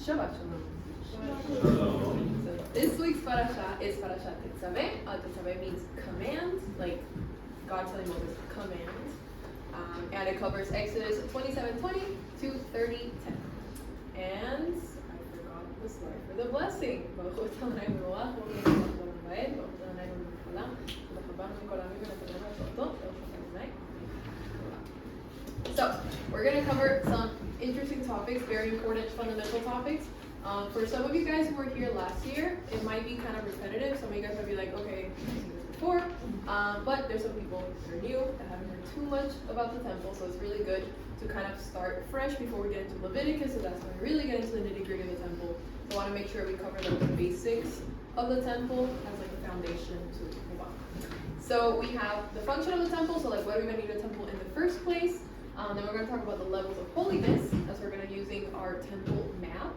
Shabbat Shalom. So this week's Parashat is Parashat Tetzave. Tetzave means command, like God telling Moses command. And it covers Exodus 27:20 to 30:10. And I forgot the slide for the blessing. So we're going to cover some interesting topics, very important fundamental topics. For some of you guys who were here last year, it might be kind of repetitive. Some of you guys might be like, okay, I've seen this before. But there's some people that are new that haven't heard too much about the temple, so it's really good to kind of start fresh before we get into Leviticus, so that's when we really get into the nitty-gritty of the temple. So I want to make sure we cover like the basics of the temple as like a foundation to move on. So we have the function of the temple, so like why do we need a temple in the first place? Then we're going to talk about the levels of holiness, as we're going to be using our temple map.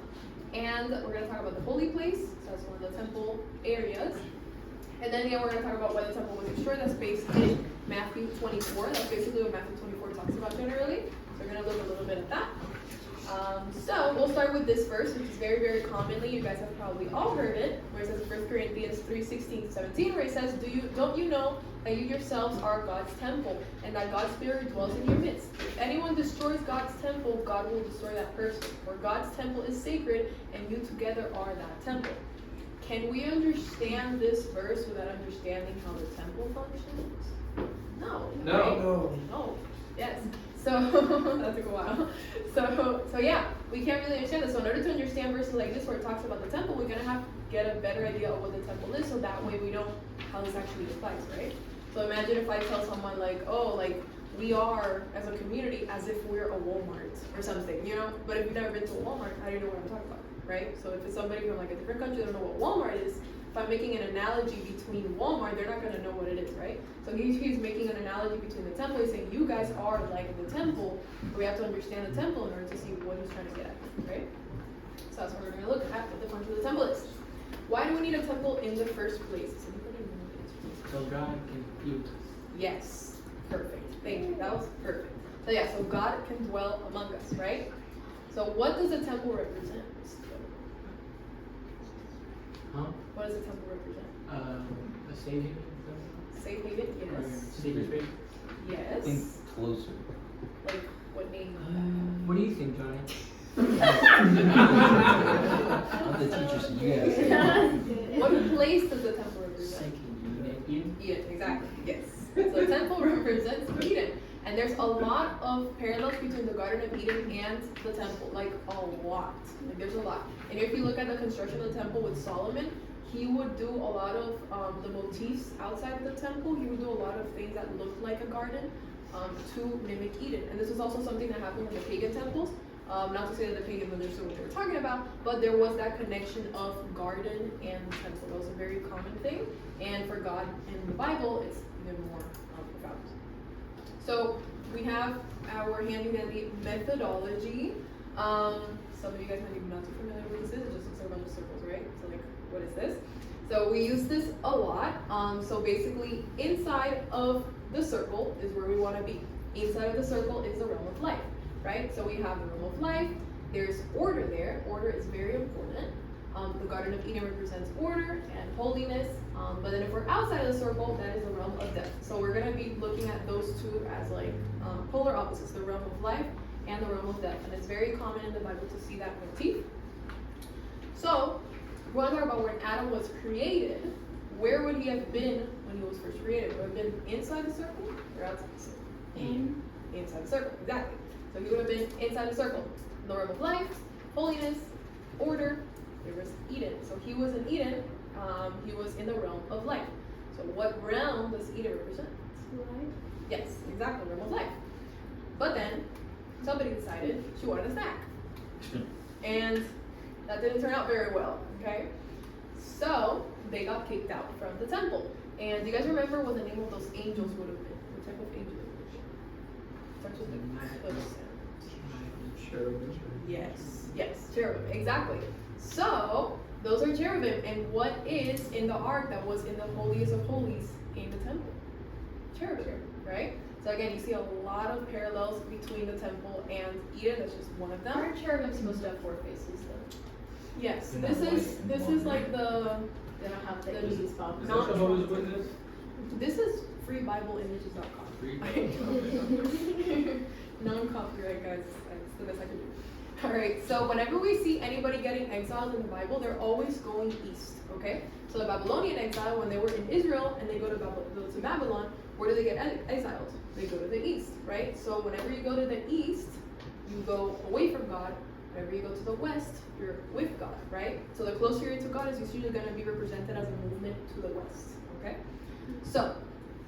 And we're going to talk about the holy place, so that's one of the temple areas. And then again, we're going to talk about why the temple was destroyed. That's based in Matthew 24. That's basically what Matthew 24 talks about generally. So we're going to look a little bit at that. So we'll start with this verse, which is very, very commonly, you guys have probably all heard it, where it says in 1 Corinthians 3:16-17, where it says, don't you know that you yourselves are God's temple, and that God's Spirit dwells in your midst? If anyone destroys God's temple, God will destroy that person. For God's temple is sacred, and you together are that temple. Can we understand this verse without understanding how the temple functions? No. Right? No. Yes. So that took a while. So yeah, we can't really understand this. So in order to understand verses like this where it talks about the temple, we're gonna have to get a better idea of what the temple is, so that way we know how this actually applies, right? So imagine if I tell someone like, oh, like we are as a community as if we're a Walmart or something, you know? But if you've never been to a Walmart, how do you know what I'm talking about, right? So if it's somebody from like a different country, they don't know what Walmart is. If I'm making an analogy between Walmart, they're not going to know what it is, right? So he's making an analogy between the temple. He's saying, you guys are like the temple, but we have to understand the temple in order to see what he's trying to get at, right? So that's what we're going to look at, what the function of the temple is. Why do we need a temple in the first place? So God can use us. Yes, perfect. Thank you. That was perfect. So yeah, so God can dwell among us, right? So what does the temple represent? Huh? What does the temple represent? A safe haven? Safe haven? Yes. Secret space? Yes. Think closer. Like, what name? What do you think, Johnny? I'm the teacher, so you guys. What place does the temple represent? Eden? Eden, exactly. Yes. So the temple represents Eden. And there's a lot of parallels between the Garden of Eden and the temple, like a lot. Like there's a lot. And if you look at the construction of the temple with Solomon, he would do a lot of the motifs outside of the temple. He would do a lot of things that looked like a garden to mimic Eden. And this is also something that happened in the pagan temples. Not to say that the pagans understood what they were talking about, but there was that connection of garden and temple. That was a very common thing. And for God in the Bible, it's even more profound. So we have our handy methodology. Some of you guys might be not too familiar with what this is. It just looks like a bunch of circles, right? So like, what is this? So we use this a lot. So basically, inside of the circle is where we want to be. Inside of the circle is the realm of life, right? So we have the realm of life. There's order there. Order is very important. The Garden of Eden represents order and holiness. But then if we're outside of the circle, that is the realm of death. So we're going to be looking at those two as like polar opposites, the realm of life and the realm of death. And it's very common in the Bible to see that motif. So we want to talk about when Adam was created. Where would he have been when he was first created? Would he have been inside the circle or outside the circle? Inside the circle, exactly. So he would have been inside the circle. The realm of life, holiness, order. There was Eden. So he was in Eden. He was in the realm of life. So what realm does Eden represent? Life. Yes, exactly, realm of life. But then somebody decided she wanted a snack. And that didn't turn out very well, okay? So they got kicked out from the temple. And do you guys remember what the name of those angels would have been? What type of angel would have been? Cherubim. Yes, cherubim, exactly. So those are cherubim, and what is in the ark that was in the holiest of holies in the temple? Cherubim, right? So again, you see a lot of parallels between the temple and Eden. That's just one of them. Aren't cherubim supposed to have 4 faces though? Yes, They're this not is white and this is blonde. like the They don't have the The- ease bump. Is Not that Jehovah's Witness? this is freebibleimages.com. Non-copyright, guys. That's the best I can do. All right. So whenever we see anybody getting exiled in the Bible, they're always going east. Okay. So the Babylonian exile, when they were in Israel and they go to Babylon, where do they get exiled? They go to the east, right? So whenever you go to the east, you go away from God. Whenever you go to the west, you're with God, right? So the closer you're to God is usually going to be represented as a movement to the west. Okay. So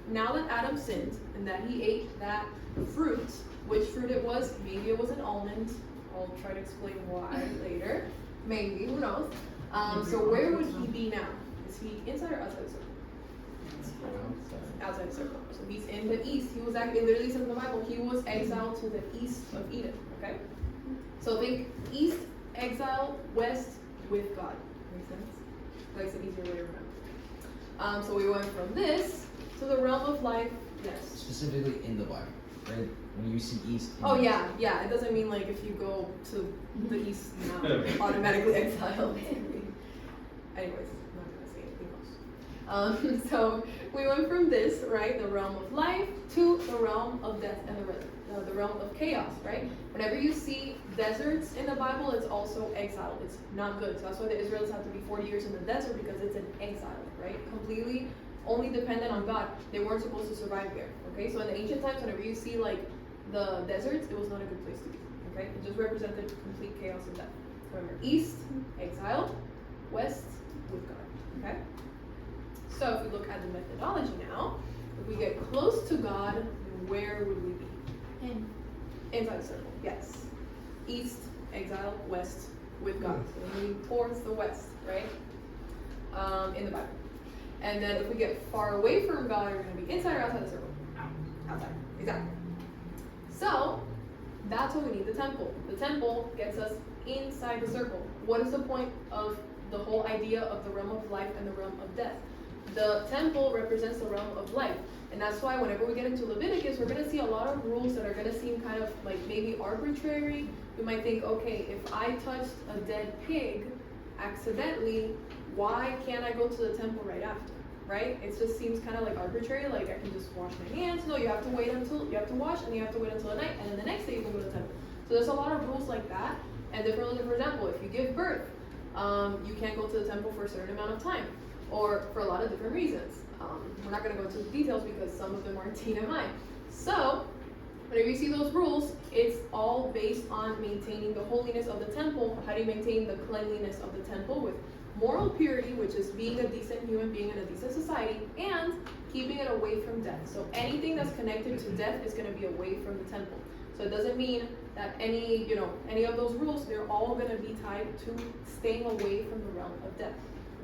now that Adam sinned and that he ate that fruit, which fruit it was, maybe it was an almond. I'll try to explain why later. Maybe, who knows? So where would he be now? Is he inside or outside the circle? Outside the circle. So he's in the east. He was actually, it literally says in the Bible, he was exiled to the east of Eden. Okay? So think east, exile, west, with God. Make sense? Like an easier way to remember. So we went from this to the realm of life. Yes. Specifically in the Bible, right? When you see east. Oh yeah, yeah. It doesn't mean like if you go to the east, you're not automatically exiled. Anyways, I'm not gonna say anything else. So we went from this, right, the realm of life, to the realm of death and the realm of chaos, right? Whenever you see deserts in the Bible, it's also exile. It's not good. So that's why the Israelites have to be 40 years in the desert, because it's an exile, right? Completely only dependent on God. They weren't supposed to survive there. Okay, so in the ancient times, whenever you see like the deserts, it was not a good place to be. Okay, it just represented complete chaos and death. Remember, east, exile, west, with God. Okay, so if we look at the methodology now, if we get close to God, where would we be? Inside the circle. Yes, east, exile, west, with God. So we're moving towards the west, right? In the Bible. And then if we get far away from God, we're going to be inside or outside the circle? Outside. Exactly. So that's why we need the temple. The temple gets us inside the circle. What is the point of the whole idea of the realm of life and the realm of death? The temple represents the realm of life. And that's why whenever we get into Leviticus, we're going to see a lot of rules that are going to seem kind of like maybe arbitrary. We might think, okay, if I touched a dead pig accidentally, why can't I go to the temple right after? Right? It just seems kind of like arbitrary, like I can just wash my hands. No, you have to wait until, you have to wash, and you have to wait until the night, and then the next day you can go to the temple. So there's a lot of rules like that. And differently, for example, if you give birth, you can't go to the temple for a certain amount of time, or for a lot of different reasons. We're not going to go into the details because some of them are TMI. So, whenever you see those rules, it's all based on maintaining the holiness of the temple. How do you maintain the cleanliness of the temple? With moral purity, which is being a decent human being in a decent society, and keeping it away from death. So anything that's connected to death is going to be away from the temple. So it doesn't mean that any of those rules, they're all going to be tied to staying away from the realm of death.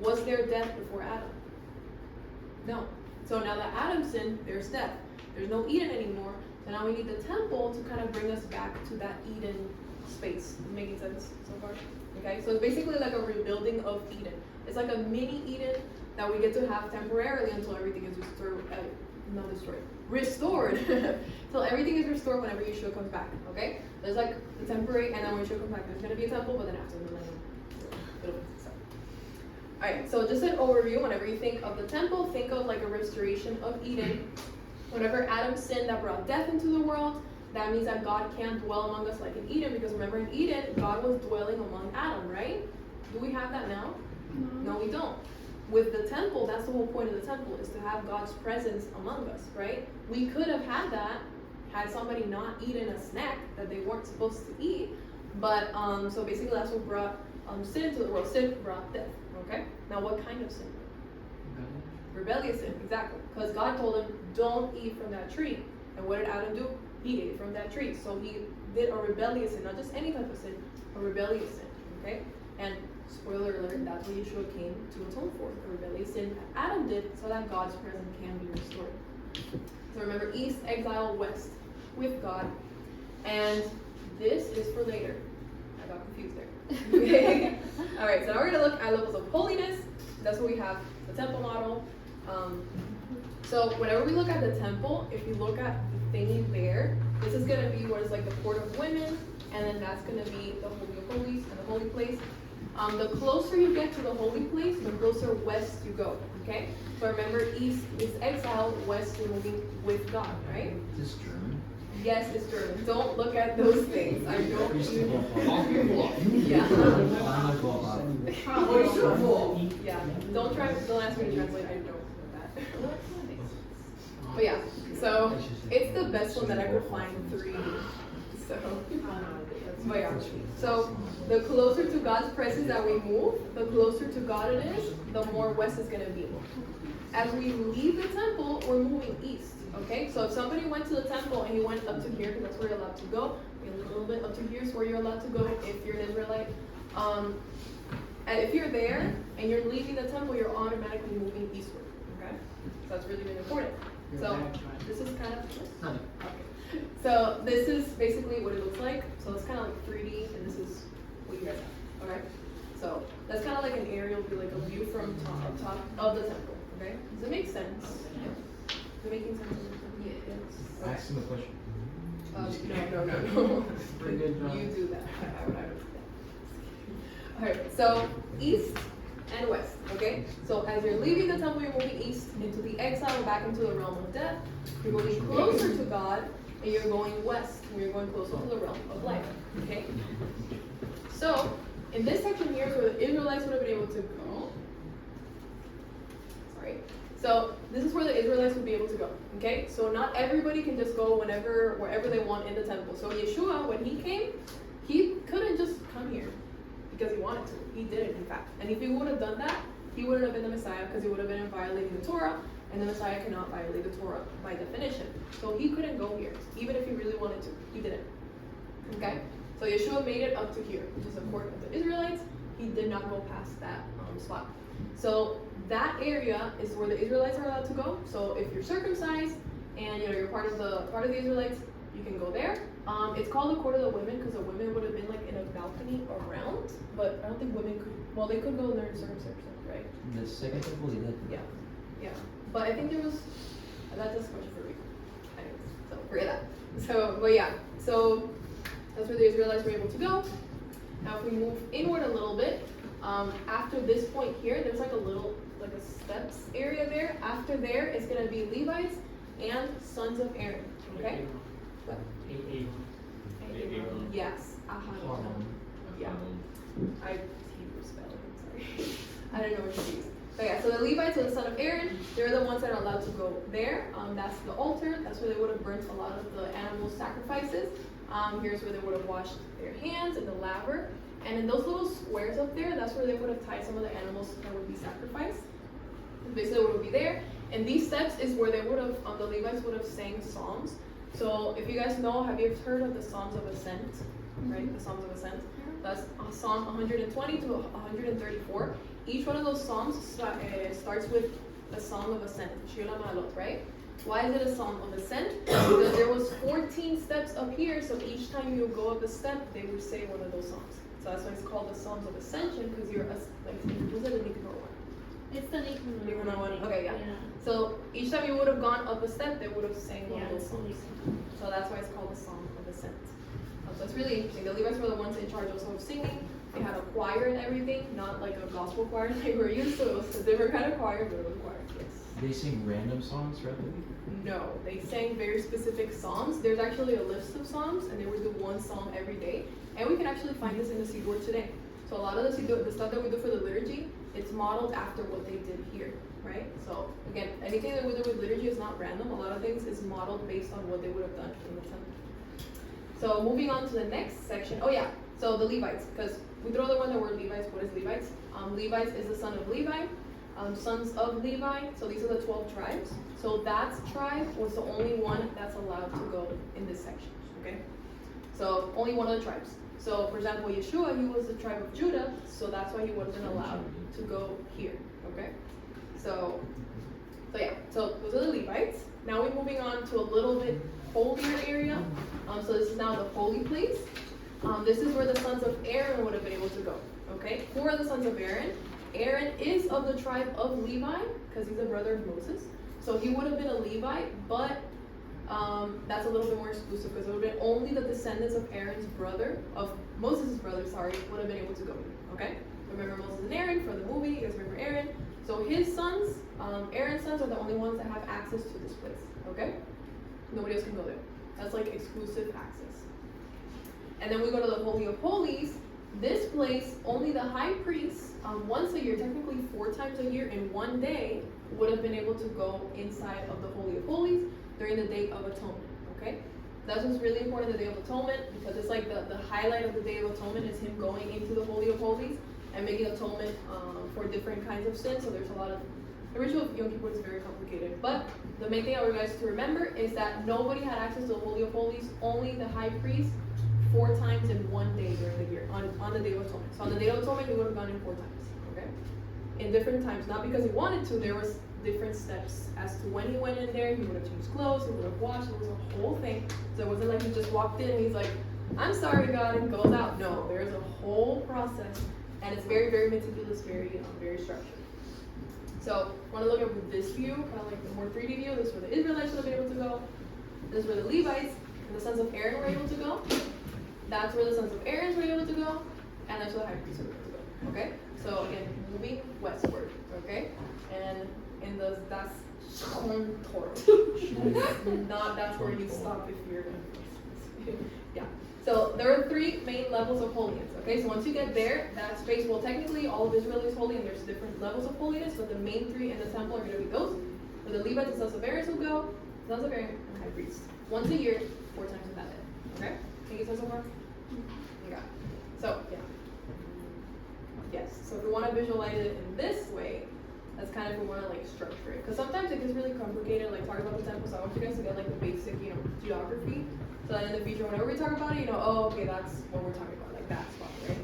Was there death before Adam? No. So now that Adam sinned, there's death. There's no Eden anymore. So now we need the temple to kind of bring us back to that Eden space. Making sense so far? Okay, so it's basically like a rebuilding of Eden. It's like a mini Eden that we get to have temporarily until everything is restored. Till everything is restored whenever Yeshua comes back. Okay, there's like the temporary, and then when Yeshua comes back, there's going to be a temple, but then after the millennium. Alright, so just an overview. Whenever you think of the temple, think of like a restoration of Eden. Whenever Adam sinned, that brought death into the world. That means that God can't dwell among us like in Eden, because remember in Eden, God was dwelling among Adam, right? Do we have that now? No, we don't. With the temple, that's the whole point of the temple, is to have God's presence among us, right? We could have had that had somebody not eaten a snack that they weren't supposed to eat, but so basically that's what brought sin to the world. Sin brought death, okay? Now what kind of sin? Rebellious sin, exactly. Because God told him, don't eat from that tree. And what did Adam do? He ate from that tree. So he did a rebellious sin, not just any type of sin, a rebellious sin, okay? And spoiler alert, that's what Yeshua came to atone for, the rebellious sin that Adam did, so that God's presence can be restored. So remember, east, exile, west, with God. And this is for later. I got confused there. Okay? Alright, so now we're going to look at levels of holiness. That's what we have, the temple model. So whenever we look at the temple, if you look at the thingy there, this is going to be what is like the court of women, and then that's going to be the Holy of Holies and the holy place. The closer you get to the holy place, the closer west you go, okay? So remember, east is exile, west you're moving with God, right? Is this German? Yes, it's German. Don't look at those things. I don't Yeah, don't try, don't ask me to translate, I don't know that. But yeah, so it's the best one that I could find 3D. So, but yeah, so the closer to God's presence that we move, the closer to God it is, the more west is gonna be. As we leave the temple, we're moving east, okay? So if somebody went to the temple and he went up to here, because that's where you're allowed to go, a little bit up to here is where you're allowed to go if you're an Israelite. And if you're there and you're leaving the temple, you're automatically moving eastward, okay? So that's really, really important. So this is kind of, okay. So this is basically what it looks like. So it's kind of like 3D, and this is what you guys have, okay? So that's kind of like an aerial view, like a view from top of the temple, okay? Does it make sense? Is it making sense? Yeah. Ask him a question. No. Pretty good job. You do that. I would do that. Alright, so east and west, okay? So as you're leaving the temple, you're moving east into the exile, back into the realm of death. You're moving closer to God, and you're going west, and you're going closer to the realm of life, okay? So, in this section here is where the Israelites would have been able to go. Sorry. So, this is where the Israelites would be able to go, okay? So not everybody can just go wherever they want in the temple. So Yeshua, when he came, he couldn't just come here because he wanted to. He didn't, in fact. And if he would have done that, he wouldn't have been the Messiah because he would have been violating the Torah, and the Messiah cannot violate the Torah by definition. So he couldn't go here, even if he really wanted to. He didn't. Okay? So Yeshua made it up to here, which is important with the Israelites. He did not go past that spot. So that area is where the Israelites are allowed to go. So if you're circumcised and you're part of the Israelites, you can go there. It's called the court of the women because the women would have been like in a balcony around, but I don't think women could. Well, they could go there and circumcise, right? The second temple, they did. Yeah. But I think there was. That's a question for Rico. Anyways, so forget that. So, but yeah. So that's where the Israelites were able to go. Now, if we move inward a little bit, after this point here, there's like a steps area there. After there, it's gonna be Levites and sons of Aaron. Okay. Yes. Yeah. I Hebrew spelling. Sorry. I don't know what you use. But yeah, so the Levites are the son of Aaron. They're the ones that are allowed to go there. That's the altar. That's where they would have burnt a lot of the animal sacrifices. Here's where they would have washed their hands in the laver. And in those little squares up there, that's where they would have tied some of the animals that would be sacrificed. Basically, what would be there. And these steps is where they would have, the Levites would have sang psalms. So if you guys know, have you ever heard of the Psalms of Ascent? Right, the Psalms of Ascent. That's Psalm 120 to 134. Each one of those psalms starts with a song of ascent, Shir Ma'alot, right? Why is it a song of ascent? Because there was 14 steps up here, so each time you go up a step, they would say one of those songs. So that's why it's called the Psalms of Ascension, because you're was it a Nicanor one? It's the Nicanor one. Okay, yeah. So each time you would have gone up a step, they would have sang one of those songs. So that's why it's called the Song of Ascent. So it's really interesting. The Levites were the ones in charge also of singing. They had a choir and everything, not like a gospel choir like we're used to. It was a different kind of choir, but it was a choir. Yes. They sing random songs throughout the week? No, they sang very specific psalms. There's actually a list of psalms, and they would do one psalm every day. And we can actually find this in the Siddur today. So a lot of the Siddur, the stuff that we do for the liturgy, it's modeled after what they did here, right? So again, anything that we do with liturgy is not random. A lot of things is modeled based on what they would have done in the temple. So moving on to the next section. Oh yeah, so the Levites, because we throw the one the word Levites. What is Levites? Levites is the son of Levi, sons of Levi. So these are the 12 tribes. So that tribe was the only one that's allowed to go in this section. Okay, so only one of the tribes. So for example, Yeshua, he was the tribe of Judah, so that's why he wasn't allowed to go here. Okay, so yeah, so those are the Levites. Now we're moving on to a little bit holier area. So this is now the holy place. This is where the sons of Aaron would have been able to go. Okay, who are the sons of Aaron? Aaron is of the tribe of Levi because he's a brother of Moses. So he would have been a Levite, but that's a little bit more exclusive because it would have been only the descendants of Aaron's brother, of Moses' brother, sorry, would have been able to go. Okay, Remember Moses and Aaron from the movie? You guys remember Aaron? So his sons, Aaron's sons are the only ones that have access to this place, okay? Nobody else can go there. That's like exclusive access. And then we go to the Holy of Holies. This place, only the high priest, once a year, technically 4 times a year in one day, would have been able to go inside of the Holy of Holies during the Day of Atonement, okay? That's what's really important, the Day of Atonement, because it's like the highlight of the Day of Atonement is him going into the Holy of Holies and making atonement for different kinds of sins. So there's a lot of, the ritual of Yom Kippur is very complicated. But the main thing I want you guys to remember is that nobody had access to the Holy of Holies, only the high priest 4 times in one day during the year, on the Day of Atonement. So on the Day of Atonement, he would have gone in 4 times, okay? In different times, not because he wanted to, there was different steps as to when he went in there. He would have changed clothes, he would have washed, it was a whole thing. So it wasn't like he just walked in and he's like, I'm sorry, God, and goes out. No, there's a whole process, and it's very, very meticulous, very structured. So, want to look at this view, kind of like the more 3D view. This is where the Israelites would have been able to go. This is where the Levites and the sons of Aaron were able to go. That's where the sons of Aaron were able to go, and that's where the high priest were able to go. Okay? So again, moving westward. Okay? And in the that's not that's where you stop if you're gonna yeah. So there are 3 main levels of holiness. Okay, so once you get there, that space, well, technically all of Israel is holy, and there's different levels of holiness, but the main 3 in the temple are going to be those. Where the Levites and sons of Aaron will go, sons of Aaron and high priest. Once a year, 4 times in that day. Okay? Can you get so far? You got it. So, yeah. Yes, so if we want to visualize it in this way, that's kind of if we want to like structure it. Because sometimes it gets really complicated, like talking about the temple, so I want you guys to get like the basic, geography. So that in the future, whenever we talk about it, oh, okay, that's what we're talking about, like that spot, right?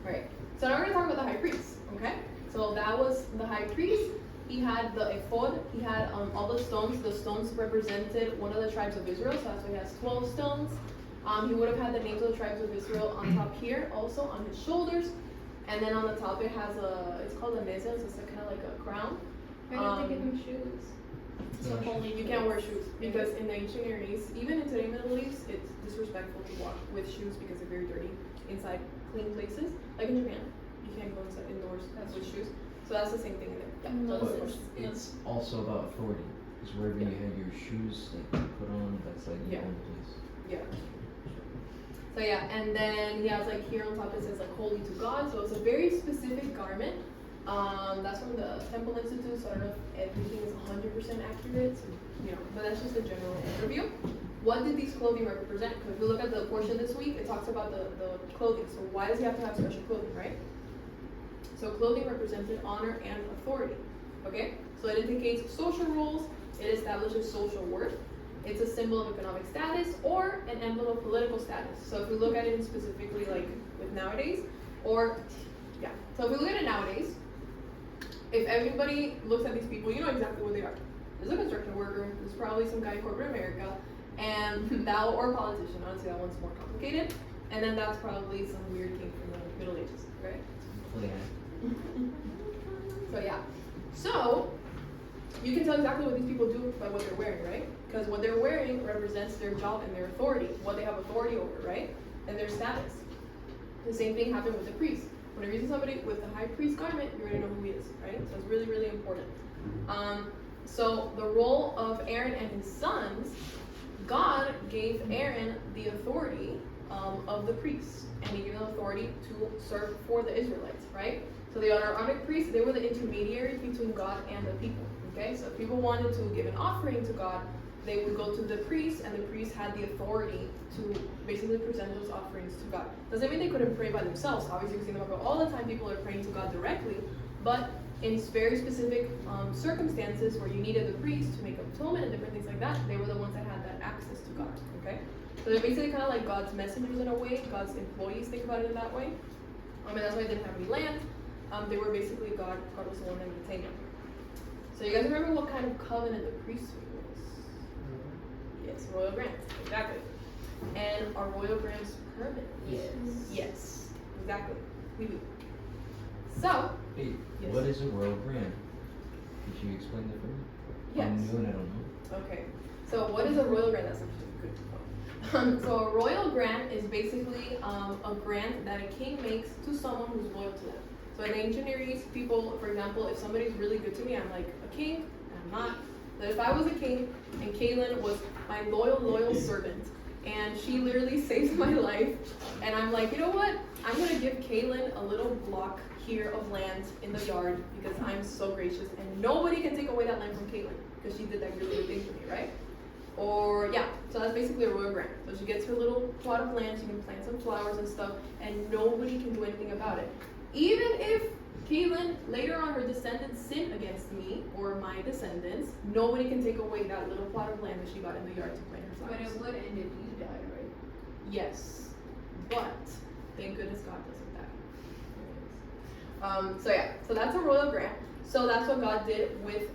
Alright, so now we're going to talk about the high priest, okay? So that was the high priest. He had the ephod, he had all the stones. The stones represented one of the tribes of Israel, so that's why he has 12 stones. He would have had the names of the tribes of Israel on top here, also on his shoulders. And then on the top it has it's called a nezeh, so it's kind of like a crown. Why don't they give him shoes? So holy, you can't wear shoes because in the ancient Near East, even in today's Middle East, it's disrespectful to walk with shoes because they're very dirty inside clean places. Like in Japan, you can't go inside indoors with shoes. So that's the same thing in there. Yeah. So But it's also about authority, because wherever you have your shoes like put on, that's like your own place. Yeah. So yeah, and then he has like here on top it says like holy to God. So it's a very specific garment. That's from the Temple Institute, so I don't know if everything is 100% accurate, but that's just a general overview. What did these clothing represent? Because if you look at the portion this week, it talks about the clothing. So why does he have to have special clothing, right? So clothing represented honor and authority, okay? So it indicates social roles, it establishes social worth, it's a symbol of economic status, or an emblem of political status. So if we look at it specifically like with nowadays, so if we look at it nowadays, if everybody looks at these people, you know exactly what they are. There's a construction worker, there's probably some guy in corporate America, and or a politician. Honestly, that one's more complicated. And then that's probably some weird king from the Middle Ages, right? Yeah. So yeah. So you can tell exactly what these people do by what they're wearing, right? Because what they're wearing represents their job and their authority, what they have authority over, right? And their status. The same thing happened with the priest. Whenever you see somebody with the high priest garment, you already know who he is, right? So it's really, really important. So the role of Aaron and his sons, God gave Aaron the authority of the priests, and he gave them authority to serve for the Israelites, right? So the Aaronic priests, they were the intermediaries between God and the people, okay? So if people wanted to give an offering to God, they would go to the priest, and the priest had the authority to basically present those offerings to God. Doesn't mean they couldn't pray by themselves. Obviously, we see in the Bible all the time people are praying to God directly, but in very specific circumstances where you needed the priest to make atonement and different things like that, they were the ones that had that access to God, okay? So they're basically kind of like God's messengers in a way, God's employees, think about it in that way. And that's why they didn't have any land. They were basically God was the one that maintained them. So you guys remember what kind of covenant the priesthood was? Yes, royal grants, exactly. And are royal grants permanent? Yes. Yes, exactly. We do. So, Hey, yes. what is a royal grant? Could you explain that for me? Yes. I'm new and I don't know. Okay. So what is a royal grant? That's actually a good point. So a royal grant is basically a grant that a king makes to someone who's loyal to them. So in ancient Near East, people, for example, if somebody's really good to me, I'm like a king, and I'm not. But if I was a king and Kaylin was my loyal servant, and she literally saved my life, and I'm like, you know what? I'm gonna give Kaylin a little block here of land in the yard because I'm so gracious, and nobody can take away that land from Kaylin because she did that really good thing for me, right? Or yeah, so that's basically a royal grant. So she gets her little plot of land, she can plant some flowers and stuff, and nobody can do anything about it. Even if Kaylin, later on, her descendants sin against me or my descendants, nobody can take away that little plot of land that she got in the yard to plant her flowers. But it would end if you died, right? Yes, but thank goodness God doesn't die. So yeah, so that's a royal grant. So that's what God did with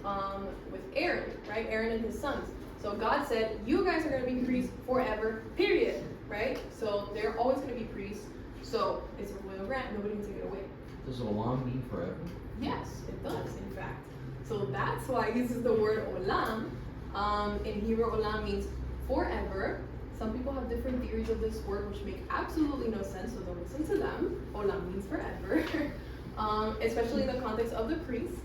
Aaron, right? Aaron and his sons. So God said, you guys are going to be priests forever, period, right? So they're always going to be priests. So it's a royal grant, nobody can take it away. Does olam mean forever? Yes, it does, in fact. So that's why he uses the word olam. In Hebrew, olam means forever. Some people have different theories of this word, which make absolutely no sense, so don't listen to them. Olam means forever, especially in the context of the priests.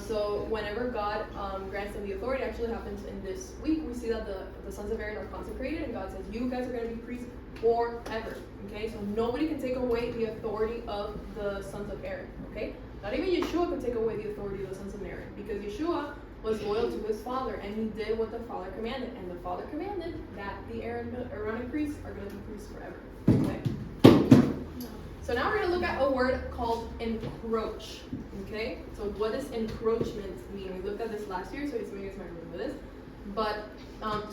So whenever God grants them the authority, actually happens in this week, we see that the sons of Aaron are consecrated, and God says, you guys are going to be priests forever. Okay, so nobody can take away the authority of the sons of Aaron. Okay, not even Yeshua can take away the authority of the sons of Aaron, because Yeshua was loyal to his father, and he did what the father commanded, and the father commanded that the Aaronic priests are going to be priests forever. Okay. So now we're going to look at a word called encroach. Okay, so what does encroachment mean? We looked at this last year, so some of you guys might remember this. But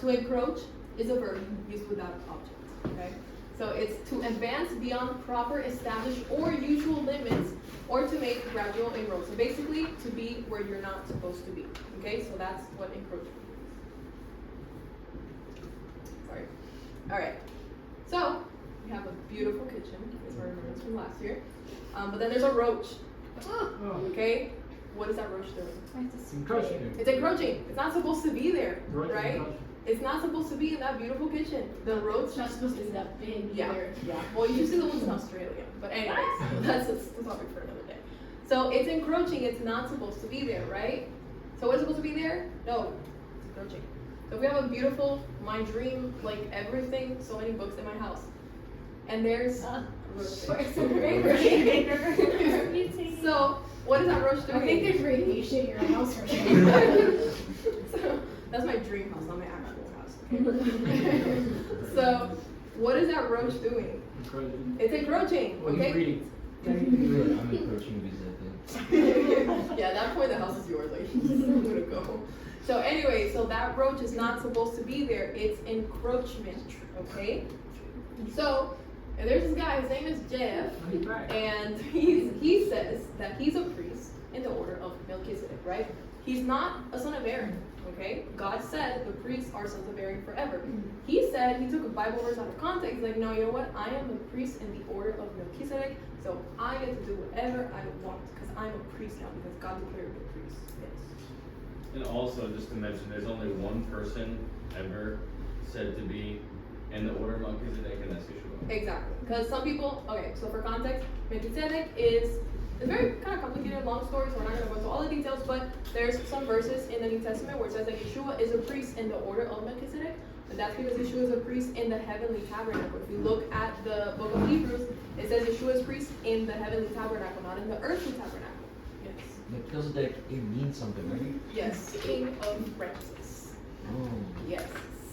to encroach is a verb used without an object. Okay, so it's to advance beyond proper, established, or usual limits, or to make gradual inroads. So basically, to be where you're not supposed to be. Okay, so that's what encroachment means. Sorry. All right. So we have a beautiful kitchen. Is what I remember this from last year. But then there's a roach. Okay, what is that roach doing? It's encroaching. It's encroaching. It's not supposed to be there, Roach is right? encroaching. It's not supposed to be in that beautiful kitchen. The roach It's not supposed to be that big Yeah. either. Yeah. Well, you see the ones in Australia. But anyways, that's a topic for another day. So it's encroaching. It's not supposed to be there, right? So what's supposed to be there? No, it's encroaching. So if we have a beautiful, my dream, like everything, so many books in my house, and there's a roach. So what is that roach doing? I think there's radiation in your house right now. So that's my dream house, not my actual house. Okay? So what is that roach doing? Encroaching. It's encroaching. Well, Okay. he's reading. I'm encroaching vis-a-vis. Yeah, at that point the house is yours. Like, I'm gonna go. So anyway, so that roach is not supposed to be there. It's encroachment. Okay. So and there's this guy. His name is Jeff, He's back. and he says that he's a priest in the order of Melchizedek. Right? He's not a son of Aaron. Okay. God said the priests are sons of Aaron forever. He said, he took a Bible verse out of context. He's like, no, you know what? I am the priest in the order of Melchizedek, so I get to do whatever I want because I'm a priest now because God declared me a priest. Yes. And also, just to mention, there's only one person ever said to be in the order of Melchizedek, and that's Yeshua. Exactly. Because some people, okay, so for context, Melchizedek is a very kind of complicated, long story, so we're not going to go into all the details, but there's some verses in the New Testament where it says that Yeshua is a priest in the order of Melchizedek, but that's because Yeshua is a priest in the heavenly tabernacle. If you look at the book of Hebrews, it says Yeshua is priest in the heavenly tabernacle, not in the earthly tabernacle. Yes. Melchizedek, it means something, right? Yes, king of righteousness. Oh. Yes.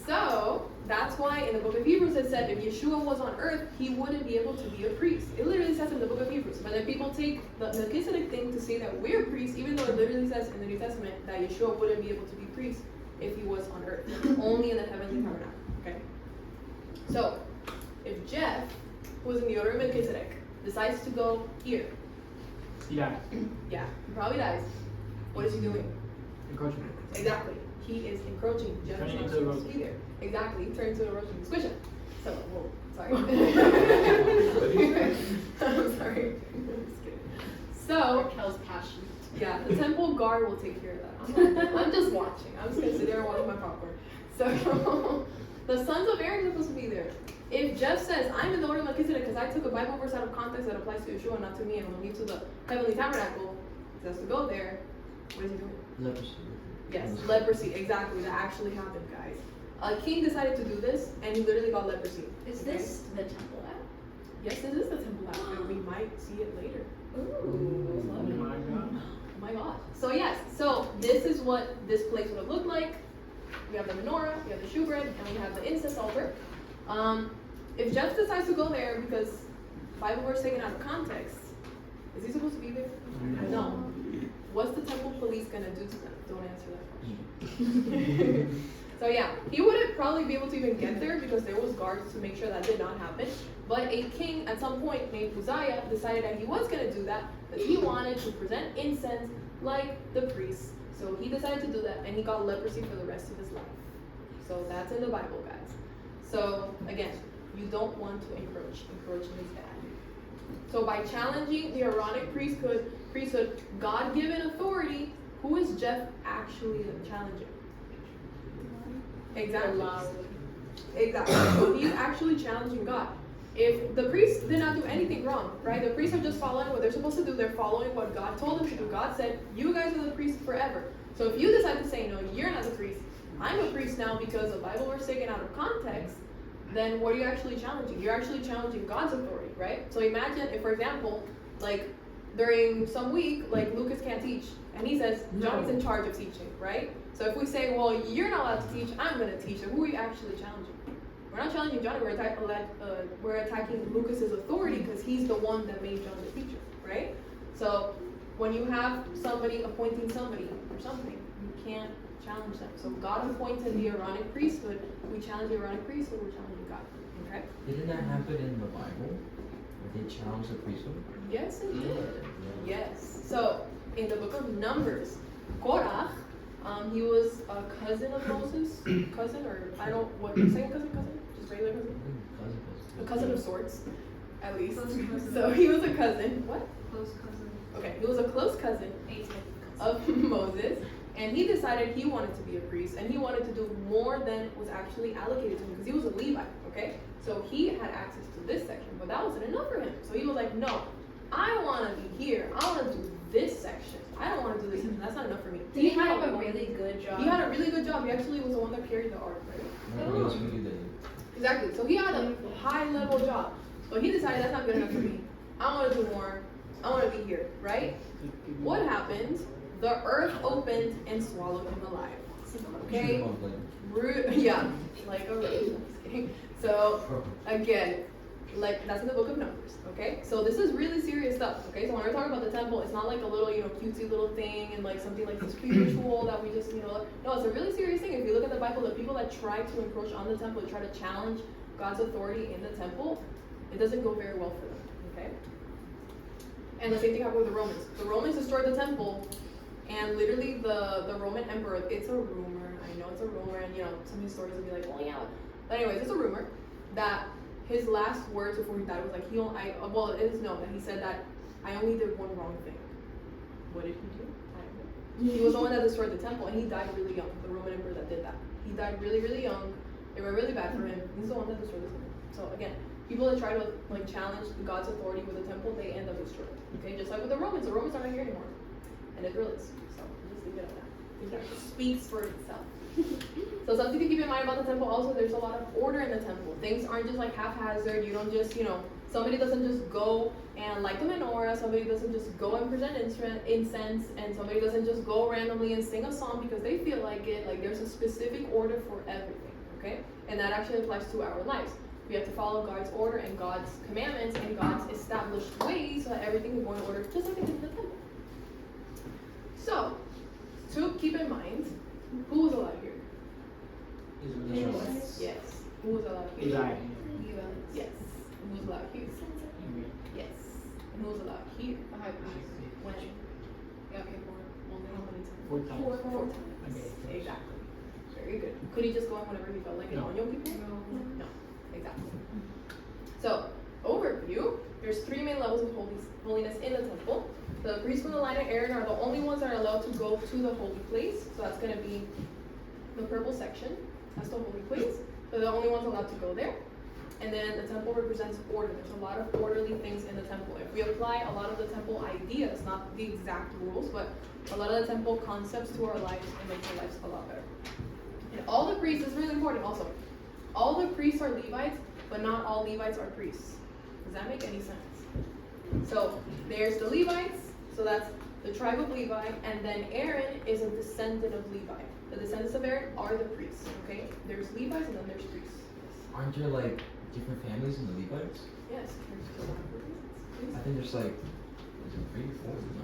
So that's why in the book of Hebrews it said if Yeshua was on earth, he wouldn't be able to be a priest. It literally says in the book of Hebrews. But then people take the Melchizedek thing to say that we're priests, even though it literally says in the New Testament that Yeshua wouldn't be able to be priest if he was on earth, only in the heavenly tabernacle. Okay. So if Jeff, who is in the order of Melchizedek, decides to go here, Yeah. yeah, he probably dies. What is he doing? Encroachment. Exactly. He is encroaching. Jeff is Turning not into a supposed to roach. be there. Exactly. He turns into a roach and squish him. So, whoa, sorry. I'm sorry. I'm just kidding. So, Raquel's passion. yeah, the temple guard will take care of that. I'm just watching. I'm just gonna sit there and watch my popcorn. So, The sons of Aaron are supposed to be there. If Jeff says, I'm in the order of Melchizedek because I took a Bible verse out of context that applies to Yeshua, not to me, and only to the heavenly tabernacle, he has to go there. What is he doing? Leprosy. Yes, leprosy, exactly. That actually happened, guys. A king decided to do this, and he literally got leprosy. Is this the temple app? Yes, it is the temple app, and we might see it later. Ooh. Oh my God. Oh my god. So yes, so this is what this place would have looked like. We have the menorah, we have the shewbread, and we have the incense altar. If Jeff decides to go there because Bible verse taken out of context, is he supposed to be there? No. What's the temple police gonna do to them? Don't answer that question. So yeah, he wouldn't probably be able to even get there because there was guards to make sure that did not happen. But a king at some point named Uzziah decided that he was gonna do that, that he wanted to present incense like the priests. So he decided to do that, and he got leprosy for the rest of his life. So that's in the Bible, guys. So again, you don't want to encroach. Encroaching is bad. So by challenging the Aaronic priesthood, God-given authority, who is Jeff actually challenging? Exactly. Exactly. So he's actually challenging God. If the priests did not do anything wrong, right? The priests are just following what they're supposed to do. They're following what God told them to do. God said, you guys are the priests forever. So if you decide to say, no, you're not the priest, I'm a priest now because the Bible was taken out of context, then what are you actually challenging? You're actually challenging God's authority, right? So imagine if, for example, like during some week, like Lucas can't teach, and he says, Johnny's in charge of teaching, right? So if we say, well, you're not allowed to teach, I'm going to teach, so who are you actually challenging? We're not challenging Johnny, we're attacking Lucas's authority because he's the one that made John the teacher, right? So when you have somebody appointing somebody or something, you can't challenge them. So God appointed the Aaronic priesthood. We challenge the Aaronic priesthood, we're challenging God. Okay? Didn't that happen in the Bible? Where they challenged the priesthood? Yes, it did. Yes. So in the book of Numbers, Korach, he was a cousin of Moses, cousin, or I don't what second cousin, just regular cousin, a cousin of sorts, at least. So he was a cousin. What? Close cousin. Okay, he was a close cousin of Moses, and he decided he wanted to be a priest, and he wanted to do more than was actually allocated to him because he was a Levite. Okay, so he had access to this section, but that wasn't enough for him. So he was like, no, I want to be here. I want to do this section. I don't want to do this. That's not enough for me. Did he have a really good job? He had a really good job. He actually was the one that carried the ark, right? Nobody else can do that. Exactly. So he had a high level job. So he decided that's not good enough for me. I want to do more. I want to be here, right? What happened? The earth opened and swallowed him alive. Okay? Yeah, like a roach. So again, like that's in the book of Numbers. Okay? So this is really serious stuff. Okay? So when we're talking about the temple, it's not like a little, cutesy little thing and like something like this cute ritual that we just, no, it's a really serious thing. If you look at the Bible, the people that try to encroach on the temple, try to challenge God's authority in the temple, it doesn't go very well for them. Okay? And the same thing happened with the Romans. The Romans destroyed the temple, and literally the Roman emperor, it's a rumor, I know it's a rumor, and some historians will be like, well, yeah. But anyways, it's a rumor that his last words before he died was like, it is known that he said that I only did one wrong thing. What did he do? I don't know. He was the one that destroyed the temple, and he died really young, the Roman emperor that did that. He died really, really young. It went really bad for him. He's the one that destroyed the temple. So again, people that try to challenge God's authority with the temple, they end up destroyed. Okay, just like with the Romans are not here anymore, and Israel is. So just leave it at that. It speaks for itself. So something to keep in mind about the temple. Also, there's a lot of order in the temple. Things aren't just like haphazard. You don't just somebody doesn't just go and light the menorah. Somebody doesn't just go and present incense, and somebody doesn't just go randomly and sing a song because they feel like it. Like there's a specific order for everything. Okay, and that actually applies to our lives. We have to follow God's order and God's commandments and God's established ways so that everything is going in order, just like it is in the temple. So, to keep in mind, who was allowed here? Israelites. Yes. Who was allowed here? Eli. Yes. Who was allowed here? Yes. And who was allowed here? The high priest. When? Yeah, okay, only how many times? 4 times. Four times. Okay. Exactly. Very good. Could he just go in whenever he felt like it No. on Yom Kippur? No. Exactly. So, overview, there's 3 main levels of holiness in the temple. The priests from the line of Aaron are the only ones that are allowed to go to the holy place. So that's going to be the purple section. That's the holy place. So they're the only ones allowed to go there. And then the temple represents order. There's a lot of orderly things in the temple. If we apply a lot of the temple ideas, not the exact rules, but a lot of the temple concepts to our lives, it makes our lives a lot better. And all the priests, this is really important also, all the priests are Levites, but not all Levites are priests. Does that make any sense? So there's the Levites, so that's the tribe of Levi, and then Aaron is a descendant of Levi. The descendants of Aaron are the priests, okay? There's Levites and then there's priests. Aren't there like different families in the Levites? Yes, there's a lot of priests. I think there's like, is it 3 or 4? No.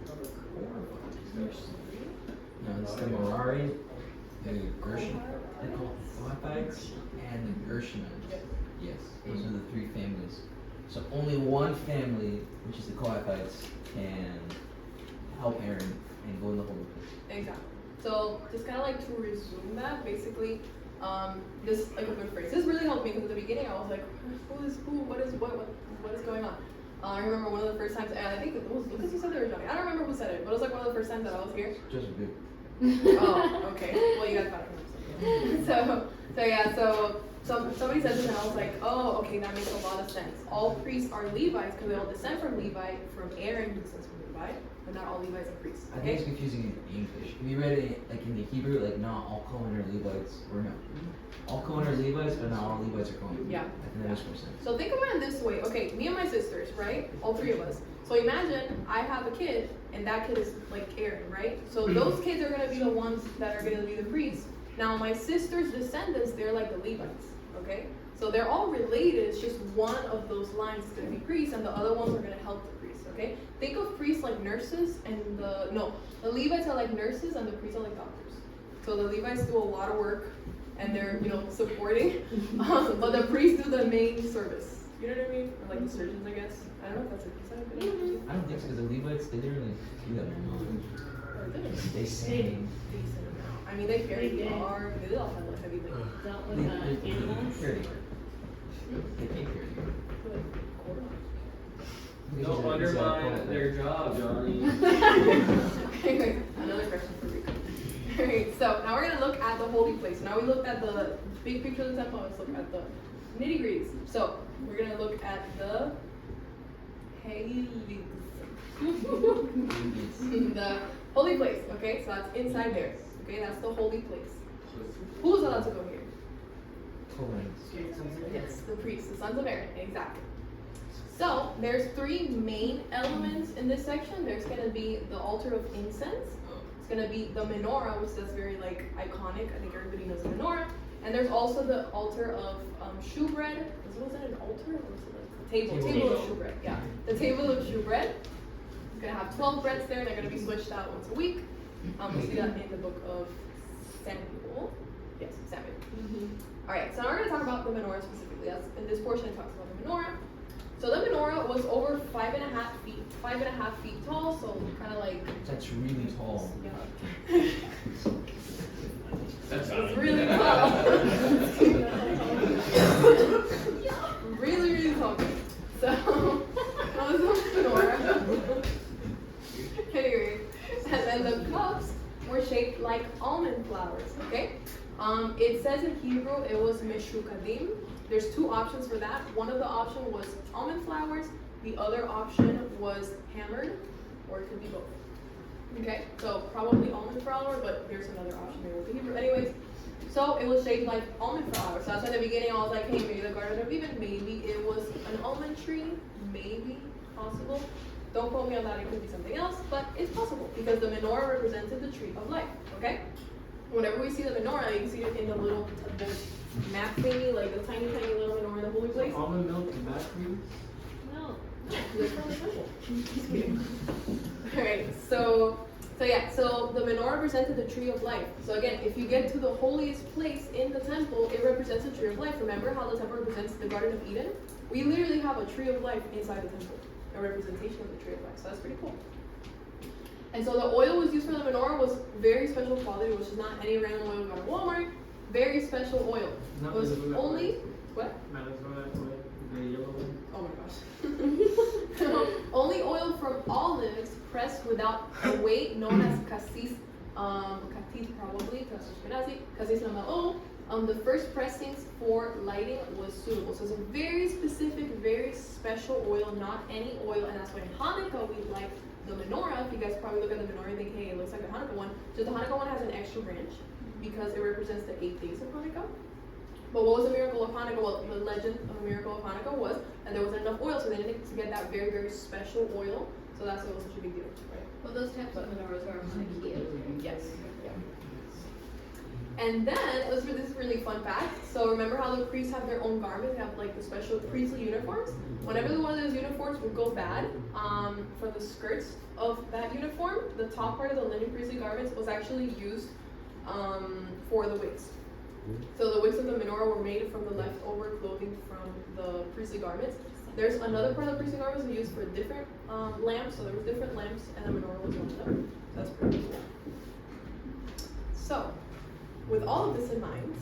4 or 5? There's three. No, it's the Merari, the Gershon, they're called Kohathites, and the Gershonites. Yes, those are the 3 families. So only one family, which is the Kohathites, can help Aaron and go in the holy place. Exactly. So just kind of like to resume that, basically, this like a good phrase. This really helped me because at the beginning I was like, who is who? What is going on? I remember one of the first times, and I think it was Lucas who said it or Johnny. I don't remember who said it, but it was like one of the first times that I was here. Just a bit. Oh, okay. Well, you guys got it. So somebody said this, and I was like, oh, okay, that makes a lot of sense. All priests are Levites because they all descend from Levi, from Aaron who descends from Levi, but not all Levites are priests. I think it's confusing in English. If you read it like in the Hebrew, like not all Cohen are Levites, or no. All Cohen are Levites, but not all Levites are Cohen. Yeah. I think that makes more sense. So think about it this way. Okay, me and my sisters, right? All 3 of us. So imagine I have a kid, and that kid is like Aaron, right? So those kids are going to be the ones that are going to be the priests. Now my sister's descendants, they're like the Levites, okay? So they're all related. It's just one of those lines is going to be priests, and the other ones are going to help the priests, okay? Think of priests like nurses, and the Levites are like nurses, and the priests are like doctors. So the Levites do a lot of work, and they're, supporting, but the priests do the main service. You know what I mean? Or like the surgeons, I guess. I don't know if that's what you said. I don't think so, because the Levites, they didn't really do that much. They sang. I mean, they carry hard. They all have like heavy weight. Dealt with animals. They can't carry you. Don't undermine their job, Johnny. Anyway, another question for Rico. Alright, so now we're going to look at the holy place. Now we looked at the big picture of the temple. Let's look at the nitty gritties. So we're going to look at the the holy place. Okay, so that's inside there. Okay, that's the holy place. Who's allowed to go here? Cohen. Yes, the priests, the sons of Aaron. Exactly. So there's 3 main elements in this section. There's going to be the altar of incense. It's going to be the menorah, which is very like iconic. I think everybody knows the menorah. And there's also the altar of shewbread. Was it an altar or was it like a table? Table of shewbread. Yeah, the table of shewbread. It's going to have 12 breads there. They're going to be switched out once a week. We see that in the book of Samuel. Yes, Samuel. All right, so now we're going to talk about the menorah specifically. That's in this portion it talks about the menorah. So the menorah was over 5.5 feet tall, so kind of like. That's really tall. Yeah. That's It's really tall. really tall. So that was the menorah. Anyway, and then the cups were shaped like almond flowers. Okay. It says in Hebrew it was meshukadim. There's 2 options for that. One of the options was almond flowers. The other option was hammered, or it could be both. Okay, so probably almond flour, but there's another option there with the Hebrew. Anyways, so it was shaped like almond flour. So that's why in the beginning I was like, hey, maybe the Garden of Eden, maybe it was an almond tree, maybe, possible. Don't quote me on that, it could be something else, but it's possible because the menorah represented the tree of life, okay? Whenever we see the menorah, you can see it in the little map thingy, like the tiny little menorah in the holy place. Almond milk and back cream? No. It's from the temple. Just kidding. Alright, so the menorah represented the tree of life. So again, if you get to the holiest place in the temple, it represents the tree of life. Remember how the temple represents the Garden of Eden? We literally have a tree of life inside the temple, a representation of the tree of life. So that's pretty cool. And so the oil was used for the menorah was very special quality, which is not any random oil you got at Walmart. Very special oil. It was only what? The yellow one. Oh my gosh. Only oil from olives pressed without a weight known as cassis, probably, cassis namao, the first pressings for lighting was suitable. So it's a very specific, very special oil, not any oil, and that's why in Hanukkah we like the menorah. If you guys probably look at the menorah and think, hey, it looks like the Hanukkah one. So the Hanukkah one has an extra branch because it represents the 8 days of Hanukkah. But what was the miracle of Hanukkah? Well, the legend of the miracle of Hanukkah was that there wasn't enough oil, so they needed to get that very, very special oil. So that's why it was such a big deal, right? Well, those types of menorahs are Ikea. Yes. Yeah. And then, this is really fun fact. So remember how the priests have their own garments, they have like the special priestly uniforms? Whenever one of those uniforms would go bad, for the skirts of that uniform, the top part of the linen priestly garments was actually used for the wigs. So the wigs of the menorah were made from the leftover clothing from the priestly garments. There's another part of the priestly garments we used for different lamps, so there were different lamps, and the menorah was one of them. That's pretty cool. So, with all of this in mind,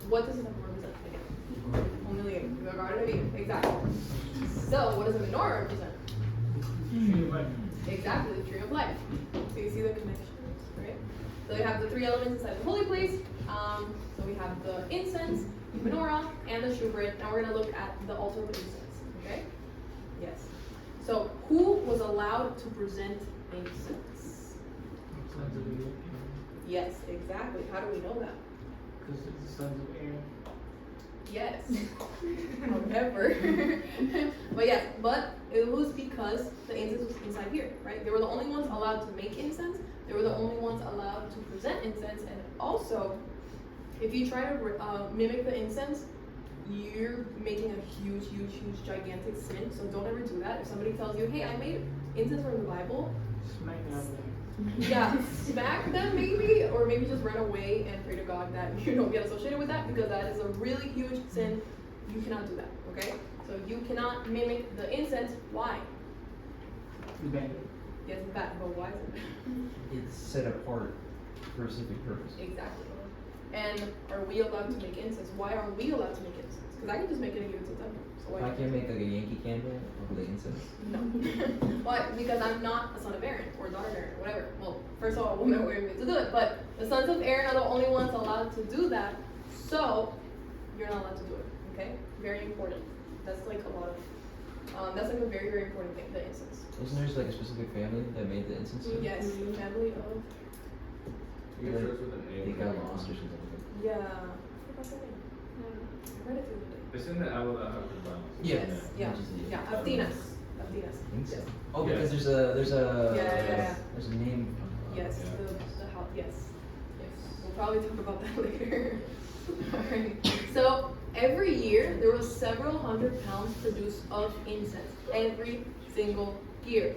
what does the menorah represent again? Only the Garden of Eden, exactly. So, what does a menorah represent? Tree of life. Exactly, the tree of life. So you see the connections, right? So you have the 3 elements inside the holy place. So we have the incense, the menorah, and the shubrit. Now we're going to look at the altar of incense, okay? Yes. So who was allowed to present incense? Sons of Aaron. Yes, exactly. How do we know that? Because it's the sons of Aaron. Yes. However, but it was because the incense was inside here, right? They were the only ones allowed to make incense. They were the only ones allowed to present incense, and also, if you try to mimic the incense, you're making a huge, gigantic sin. So don't ever do that. If somebody tells you, "Hey, I made incense from the Bible," Smack down yeah, smack them maybe, or maybe just run away and pray to God that you don't get associated with that, because that is a really huge sin. You cannot do that, okay? So you cannot mimic the incense. Why? there. Yes, it's bad, but why is it bad? It's set apart for a specific purpose. Exactly. And are we allowed to make incense? Why are we allowed to make incense? Because I can just make it and give it to the temple. So why I can't make like a Yankee candle or the incense. No. Why? Because I'm not a son of Aaron or daughter of Aaron or whatever. Well, first of all, women were able to do it, but the sons of Aaron are the only ones allowed to do that. So you're not allowed to do it. Okay? Very important. That's like a lot of. That's like a very, very important thing. The incense. Wasn't there like a specific family that made the incense? Yes, the family of. You can search with a They name. got lost or something. Yeah. I forgot the name. I read it the other day. It's in the Alabama Bible. Yes. Yeah. Which is the- Yeah. Abdinas. Abdinas. I think so. Yes. Oh, because there's a Yeah. there's a name. Yes, Yeah. the house, yes. We'll probably talk about that later. Alright, so every year there was several hundred pounds produced of incense. Every single year.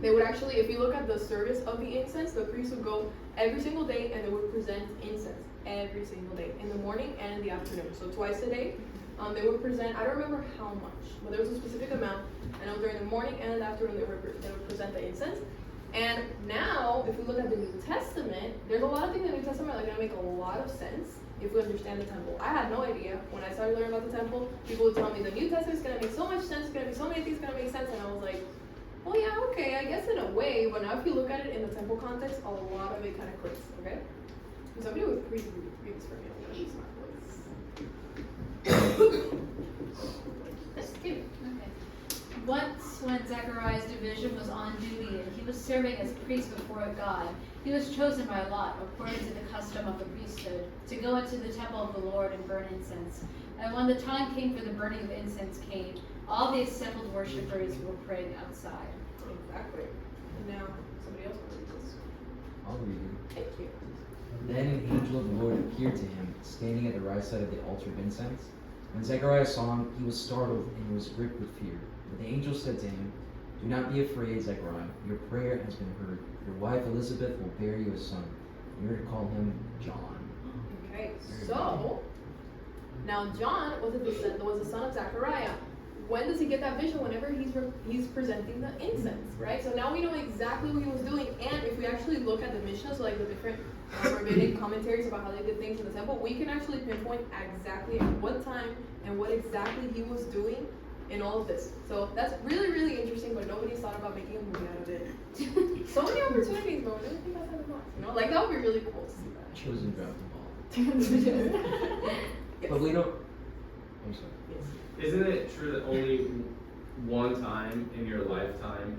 They would actually, if you look at the service of the incense, the priest would go every single day and they would present incense every single day, in the morning and in the afternoon. So twice a day. They would present, I don't remember how much, but there was a specific amount. I know during the morning and in the afternoon they would present the incense. And now, if we look at the New Testament, there's a lot of things in the New Testament that are going to make a lot of sense if we understand the temple. I had no idea. When I started learning about the temple, people would tell me the New Testament is going to make so much sense, it's going to be so many things going to make sense, and I was like, well, yeah, okay, I guess in a way, but now if you look at it in the temple context, a lot of it kind of clicks, okay? So somebody would read this for me. I'm going to use my voice. Okay. Once, when Zechariah's division was on duty and he was serving as priest before God, he was chosen by lot, according to the custom of the priesthood, to go into the temple of the Lord and burn incense. And when the time came for the burning of incense came, all the assembled worshippers were praying outside. Exactly. And now, somebody else will read this. I'll read it. Thank you. Then an angel of the Lord appeared to him, standing at the right side of the altar of incense. When Zechariah saw him, he was startled and was gripped with fear. But the angel said to him, "Do not be afraid, Zechariah. Your prayer has been heard. Your wife Elizabeth will bear you a son. You are to call him John." Okay, so now John was a son of Zechariah. When does he get that vision? Whenever he's presenting the incense, right? So now we know exactly what he was doing. And if we actually look at the Mishnah, so like the different rabbinic commentaries about how they did things in the temple, we can actually pinpoint exactly at what time and what exactly he was doing in all of this. So that's really, really interesting, but nobody's thought about making a movie out of it. So many opportunities, but we didn't think outside the box. You know, like that would be really cool to see that. Chosen Dragon Ball. Yes. But we don't. I'm sorry. Isn't it true that only one time in your lifetime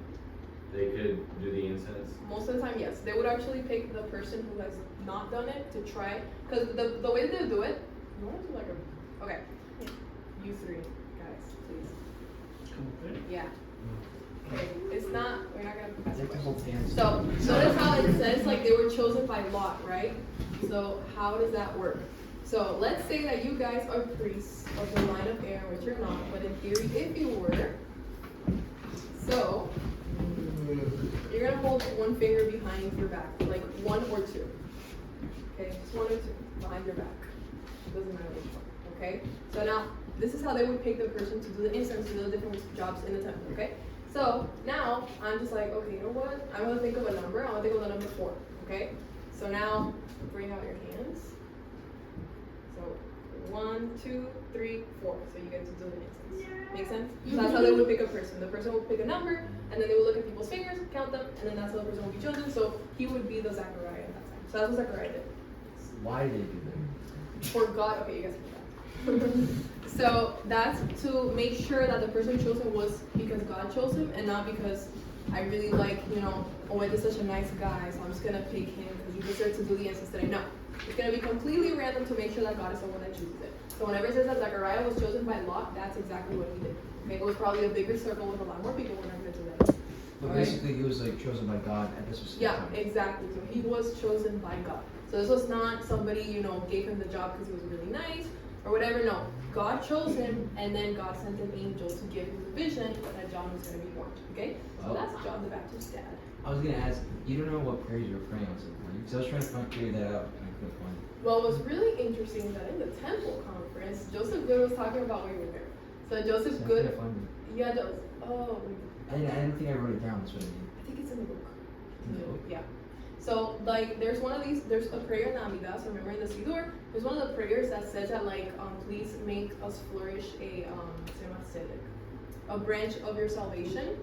they could do the incense? Most of the time, yes. They would actually pick the person who has not done it to try. Because the way that they do it, you want to do like a. Okay. You three guys, please. Yeah. Okay. It's not. We're not gonna. They have to hold hands. So notice how it says like they were chosen by lot, right? So how does that work? So let's say that you guys are priests of the line of Aaron, which you're not, but in theory, if you were, so you're gonna hold one finger behind your back, like one or two. Okay, just one or two behind your back. It doesn't matter which one. Okay. So now this is how they would pick the person to do the incense, to do the different jobs in the temple. Okay. So now I'm just like, okay, you know what? I'm gonna think of a number. I'm gonna think of the number 4. Okay. So now bring out your hands. So 1, 2, 3, 4. So you get to do the incense. Make sense? So that's how they would pick a person. The person would pick a number, and then they would look at people's fingers, count them, and then that's how the person would be chosen. So he would be the Zechariah at that time. So that's what Zechariah did. Why did they do that? For God, okay, you guys can do that. So that's to make sure that the person chosen was because God chose him and not because I really like, oh, Ed is such a nice guy, so I'm just gonna pick him because he deserves to do the incense today. No. It's gonna be completely random to make sure that God is the one that chooses it. So whenever it says that Zechariah was chosen by lot, that's exactly what he did. Okay, it was probably a bigger circle with a lot more people. We're not gonna do that. But Alright. basically, he was like chosen by God at this specific Yeah, time. exactly. So he was chosen by God. So this was not somebody, gave him the job because he was really nice or whatever. No, God chose him, and then God sent an angel to give him the vision that John was going to be born. Okay, so that's John the Baptist's dad. I was gonna ask, you don't know what prayers you were praying on some point, because I was trying to figure that out and I couldn't find it. Well, what was really interesting is that in the temple conference, Joseph Good was talking about what you were there. So Joseph So I Good, couldn't find it. yeah, those. Oh, wait. I didn't think I wrote it down. That's what I mean. I think it's in the book. In the book? Yeah. So like there's one of these, there's a prayer in Navidad, so remember in the Siddur, there's one of the prayers that says that like please make us flourish a branch of your salvation.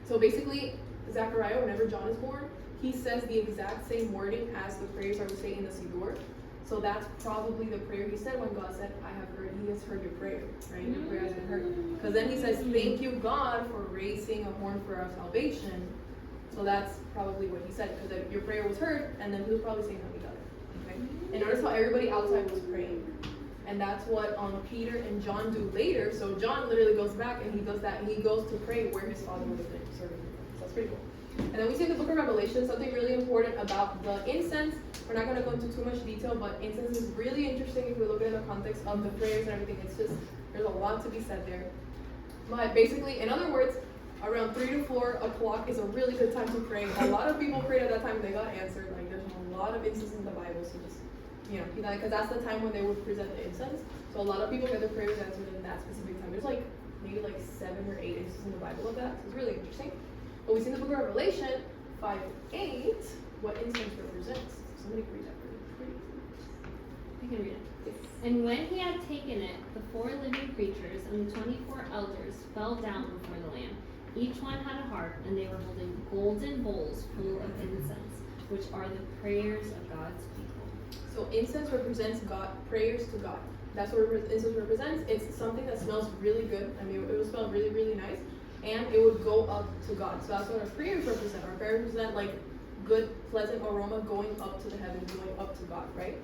So basically Zechariah, whenever John is born, he says the exact same wording as the prayers I would say in the Siddur. So that's probably the prayer he said when God said, he has heard your prayer, right? Your prayer has been heard. Because then he says, thank you God for raising a horn for our salvation. So that's probably what he said, because your prayer was heard, and then he was probably saying that we got it. Okay? And notice how everybody outside was praying. And that's what Peter and John do later. So John literally goes back and he does that, and he goes to pray where his father would have been serving him. So that's pretty cool. And then we see in the book of Revelation something really important about the incense. We're not going to go into too much detail, but incense is really interesting if we look at the context of the prayers and everything. It's just, there's a lot to be said there. But basically, in other words, around 3 to 4 o'clock is a really good time to pray. A lot of people prayed at that time and they got answered. Like there's a lot of incense in the Bible, so just, because that's the time when they would present the incense. So a lot of people get their prayers answered in that specific time. There's maybe 7 or 8 instances in the Bible of that, so it's really interesting. But we see in the book of Revelation 5:8 what incense represents. Somebody read that for me. I can read it. And when he had taken it, the 4 living creatures and the 24 elders fell down before the Lamb. Each one had a harp, and they were holding golden bowls full of incense, which are the prayers of God's people. So incense represents God, prayers to God. That's what incense represents. It's something that smells really good. I mean, it would smell really, really nice, and it would go up to God. So that's what our prayers represent. Our prayers represent good, pleasant aroma going up to the heavens, going up to God, right?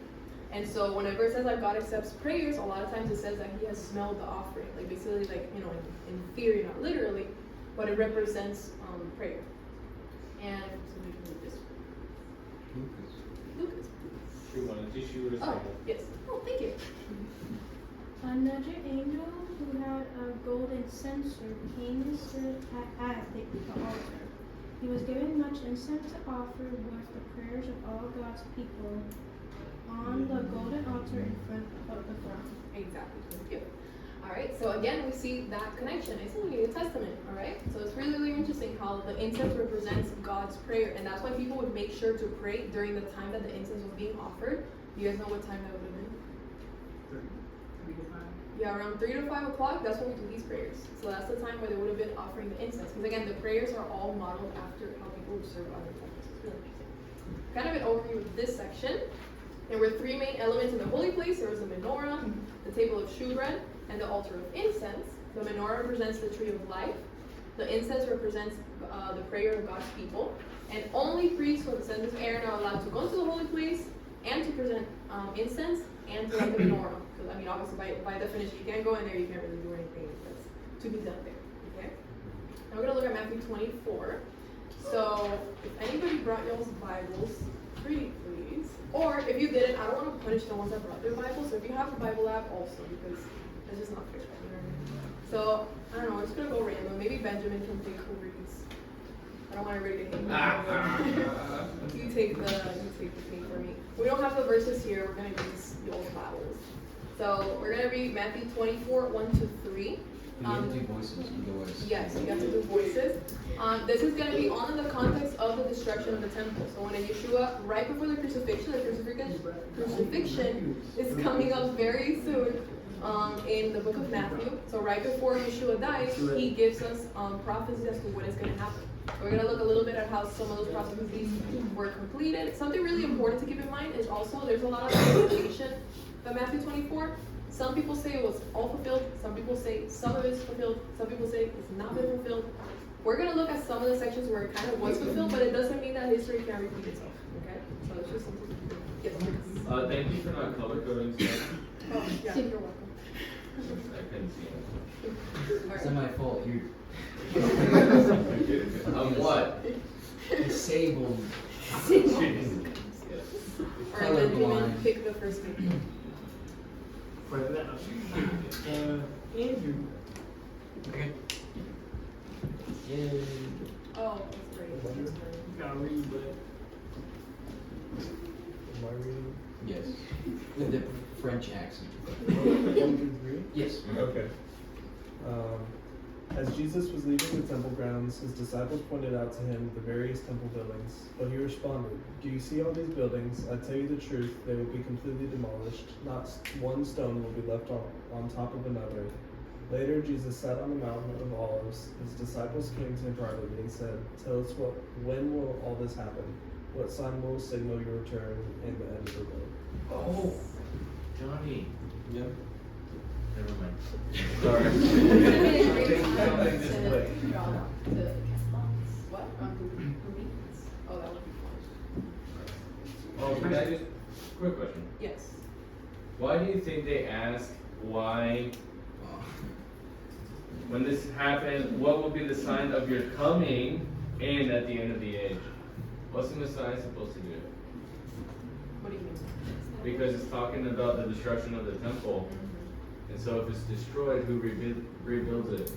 And so whenever it says that God accepts prayers, a lot of times it says that he has smelled the offering. Basically, in theory, not literally, but it represents prayer. And so we can move this. Lucas. She wanted tissue or Oh, something. yes. Oh, thank you. Another angel who had a golden censer came and stood at the altar. He was given much incense to offer with the prayers of all God's people on the golden altar in front of the throne. Exactly. Thank you. All right. So again, we see that connection. It's in the New Testament. All right. So it's really, really interesting how the incense represents God's prayer, and that's why people would make sure to pray during the time that the incense was being offered. You guys know what time that would have been? 3 to 5. Yeah, around 3 to 5 o'clock. That's when we do these prayers. So that's the time where they would have been offering the incense. Because again, the prayers are all modeled after how people would serve other temples. It's really interesting. Kind of an overview of this section. There were three main elements in the holy place. There was the menorah, the table of shewbread, and the altar of incense. The menorah represents the tree of life. The incense represents the prayer of God's people. And only priests from the descendants of Aaron are allowed to go into the holy place and to present incense and to light the menorah. Because, I mean, obviously, by definition, you can't go in there, you can't really do anything that's to be done there. Okay? Now we're going to look at Matthew 24. So, if anybody brought y'all's Bibles, pretty please. Or if you didn't, I don't want to punish the ones that brought their Bible. So if you have a Bible app, also, because it's just not fair. You know what I mean? So, I don't know, we're just going to go random. Maybe Benjamin can pick who reads. I don't want everybody to hate me. You take the thing for me. We don't have the verses here. We're going to use y'all's Bibles. So, we're going to read Matthew 24, 1 to 3. You have to do voices, otherwise. Yes, you have to do voices. This is going to be all in the context of the destruction of the temple. So when Yeshua, right before the crucifixion is coming up very soon in the book of Matthew. So right before Yeshua dies, he gives us prophecies as to what is going to happen. So we're going to look a little bit at how some of those prophecies were completed. Something really important to keep in mind is also there's a lot of interpretation of Matthew 24. Some people say it was all fulfilled. Some people say some of it's fulfilled. Some people say it's not been fulfilled. We're going to look at some of the sections where it kind of was fulfilled, but it doesn't mean that history can't repeat itself. Okay? So it's just something. Yes, please. Thank you for not color coding stuff. Oh, yeah, you're welcome. I couldn't see it. It's not my fault. You're I'm what? disabled. Alright, Benjamin, pick the first name. For that, Andrew. Okay. Yay. Oh, that's great. You gotta read, but. Am I reading? Yes. With the French accent. 1 through 3? Yes. Okay. As Jesus was leaving the temple grounds, his disciples pointed out to him the various temple buildings. But he responded, "Do you see all these buildings? I tell you the truth, they will be completely demolished. Not one stone will be left on top of another." Later, Jesus sat on the mountain of Olives. His disciples came to him privately and said, "Tell us when will all this happen? What sign will signal your return and the end of the world?" Oh, Johnny. Yep. Never mind. Sorry. What? Oh, that would be fun. Oh, can I just, quick question. Yes. Why do you think they ask why, when this happened, what will be the sign of your coming and at the end of the age? What's the Messiah supposed to do? What do you mean? Because it's talking about the destruction of the temple. And so if it's destroyed, who rebuilds it?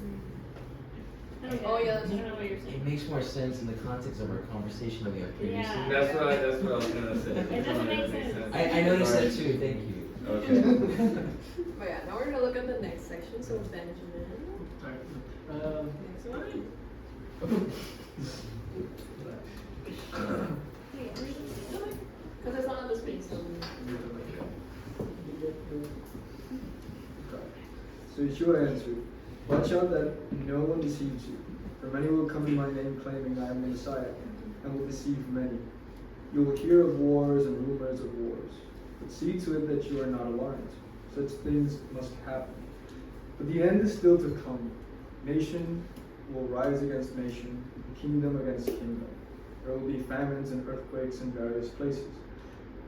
Oh, yeah, I that's don't know what you're saying. It makes more sense in the context of our conversation that we had previously. Yeah. That's what I was gonna say. It doesn't make sense. I noticed that too, thank you. Okay. But yeah, now we're gonna look at the next section. So Benjamin. Next one. Because it's not on the screen, so. So Yeshua answered, "Watch out that no one deceives you, for many will come in my name claiming I am the Messiah, and will deceive many. You will hear of wars and rumors of wars, but see to it that you are not alarmed. Such things must happen. But the end is still to come. Nation will rise against nation, kingdom against kingdom. There will be famines and earthquakes in various places.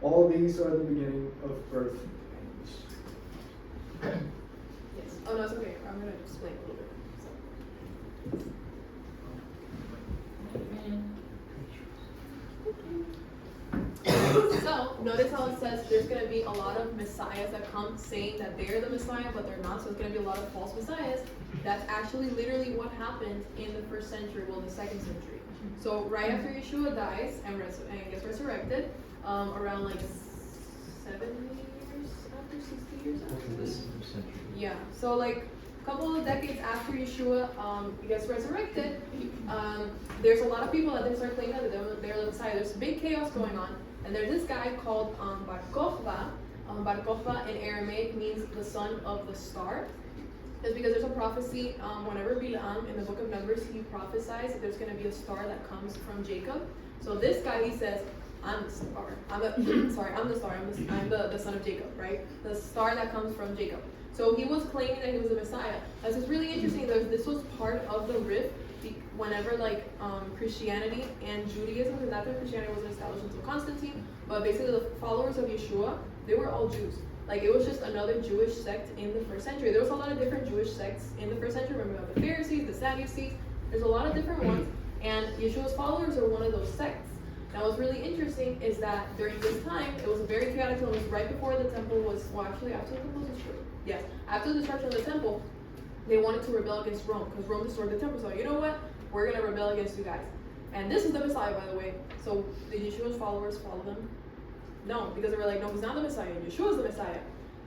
All these are the beginning of birth pains." Yes. Oh no, it's okay. I'm gonna explain a little bit. So notice how it says there's gonna be a lot of messiahs that come saying that they're the Messiah, but they're not. So it's gonna be a lot of false messiahs. That's actually literally what happened in the first century, well, the second century. So right after Yeshua dies and gets resurrected, around like 70 years after, 60 years after. This century. Yeah, so like a couple of decades after Yeshua gets resurrected, there's a lot of people that then start claiming that they're the Messiah. There's big chaos going on, and there's this guy called Bar Kokhba. Bar Kokhba in Aramaic means the son of the star. It's because there's a prophecy, whenever Bilam in the book of Numbers, he prophesies that there's going to be a star that comes from Jacob. So this guy, he says, I'm the star. I'm the son of Jacob, right? The star that comes from Jacob. So he was claiming that he was the Messiah. This is really interesting. This was part of the rift whenever Christianity and Judaism, because not that Christianity wasn't established until Constantine, but basically the followers of Yeshua, they were all Jews. Like it was just another Jewish sect in the first century. There was a lot of different Jewish sects in the first century. Remember we have the Pharisees, the Sadducees. There's a lot of different ones, and Yeshua's followers are one of those sects. Now what's really interesting is that during this time, it was very chaotic. It was right before the temple was, after the temple was destroyed. Yes, after the destruction of the temple, they wanted to rebel against Rome, because Rome destroyed the temple. So you know what? We're going to rebel against you guys. And this is the Messiah, by the way. So did Yeshua's followers follow them? No, because they were like, no, he's not the Messiah. Yeshua's the Messiah.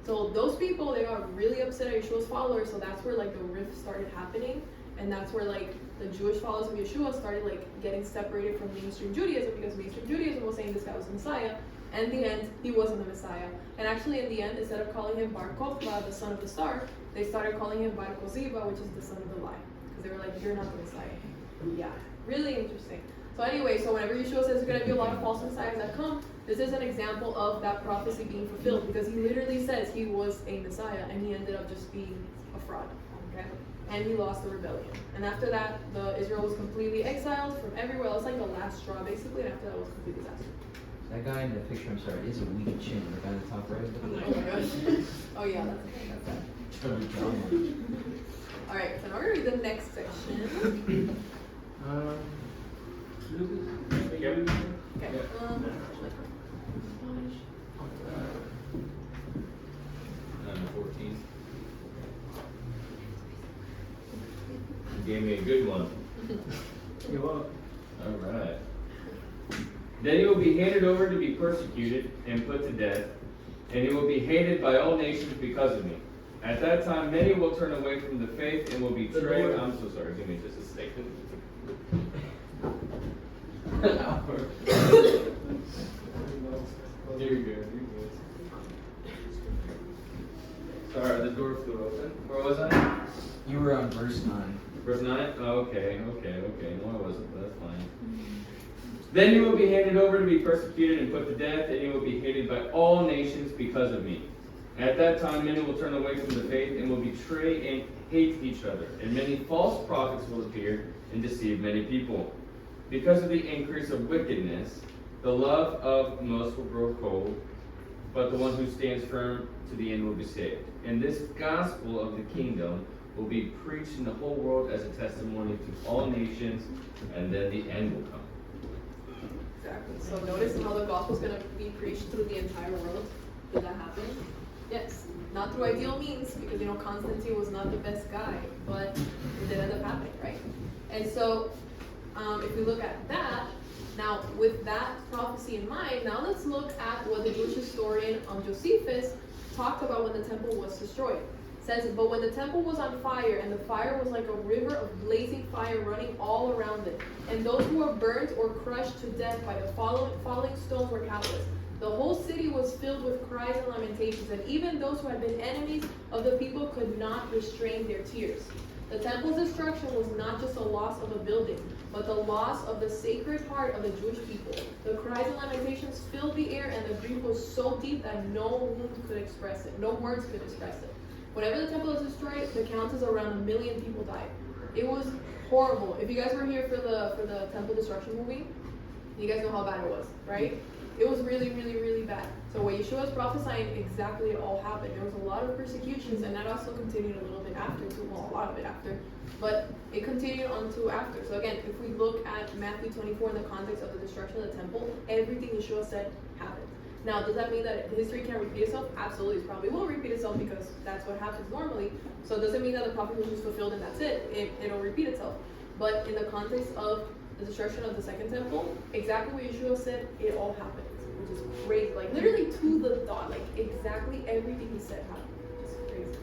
So those people, they got really upset at Yeshua's followers. So that's where the rift started happening. And that's where the Jewish followers of Yeshua started getting separated from mainstream Judaism, because mainstream Judaism was saying this guy was the Messiah. And in the end, he wasn't the Messiah. And actually, in the end, instead of calling him Bar Kokhba, the son of the star, they started calling him Bar Koziba, which is the son of the lie. Because they were like, you're not the Messiah. Yeah, really interesting. So anyway, so whenever Yeshua says there's going to be a lot of false messiahs that come, this is an example of that prophecy being fulfilled, because he literally says he was a Messiah, and he ended up just being a fraud. Okay? And he lost the rebellion. And after that, Israel was completely exiled from everywhere. It was like the last straw, basically, and after that, it was a complete disaster. That guy in the picture, I'm sorry, is a weak chin. The guy in the top right. Oh my gosh. Oh yeah, that's Alright, so now we're going to read the next section. Okay. 14. You gave me a good one. You're welcome. Alright. Then he will be handed over to be persecuted and put to death, and he will be hated by all nations because of me. At that time, many will turn away from the faith and will betray. I'm so sorry. Give me just a second. Here we go. Sorry, the door flew open. Where was I? You were on verse 9. Verse 9? Oh, okay. No, I wasn't, but that's fine. Then he will be handed over to be persecuted and put to death, and he will be hated by all nations because of me. At that time, many will turn away from the faith and will betray and hate each other, and many false prophets will appear and deceive many people. Because of the increase of wickedness, the love of most will grow cold, but the one who stands firm to the end will be saved. And this gospel of the kingdom will be preached in the whole world as a testimony to all nations, and then the end will come. Exactly. So notice how the gospel is going to be preached through the entire world. Did that happen? Yes. Not through ideal means, because Constantine was not the best guy, but it did end up happening, right? And so, if we look at that, now with that prophecy in mind, now let's look at what the Jewish historian Josephus talked about when the temple was destroyed. It says, but when the temple was on fire, and the fire was like a river of blazing fire running all around it, and those who were burnt or crushed to death by the falling stones were countless. The whole city was filled with cries and lamentations, and even those who had been enemies of the people could not restrain their tears. The temple's destruction was not just a loss of a building, but the loss of the sacred heart of the Jewish people. The cries and lamentations filled the air, and the grief was so deep that no wound could express it. No words could express it. Whenever the temple was destroyed, the count is around 1 million people died. It was horrible. If you guys were here for the temple destruction movie, you guys know how bad it was, right? It was really, really, really bad. So what Yeshua was prophesying, exactly it all happened. There was a lot of persecutions, and that also continued a little bit after too. Well, a lot of it after, but it continued on to after. So again, if we look at Matthew 24 in the context of the destruction of the temple, everything Yeshua said happened. Now, does that mean that history can't repeat itself? Absolutely, it probably will repeat itself, because that's what happens normally. So it doesn't mean that the prophecy was just fulfilled and that's it. It'll repeat itself. But in the context of the destruction of the second temple, exactly what Yeshua said, it all happened. Which is crazy, literally to the dot, exactly everything he said happened. It's crazy.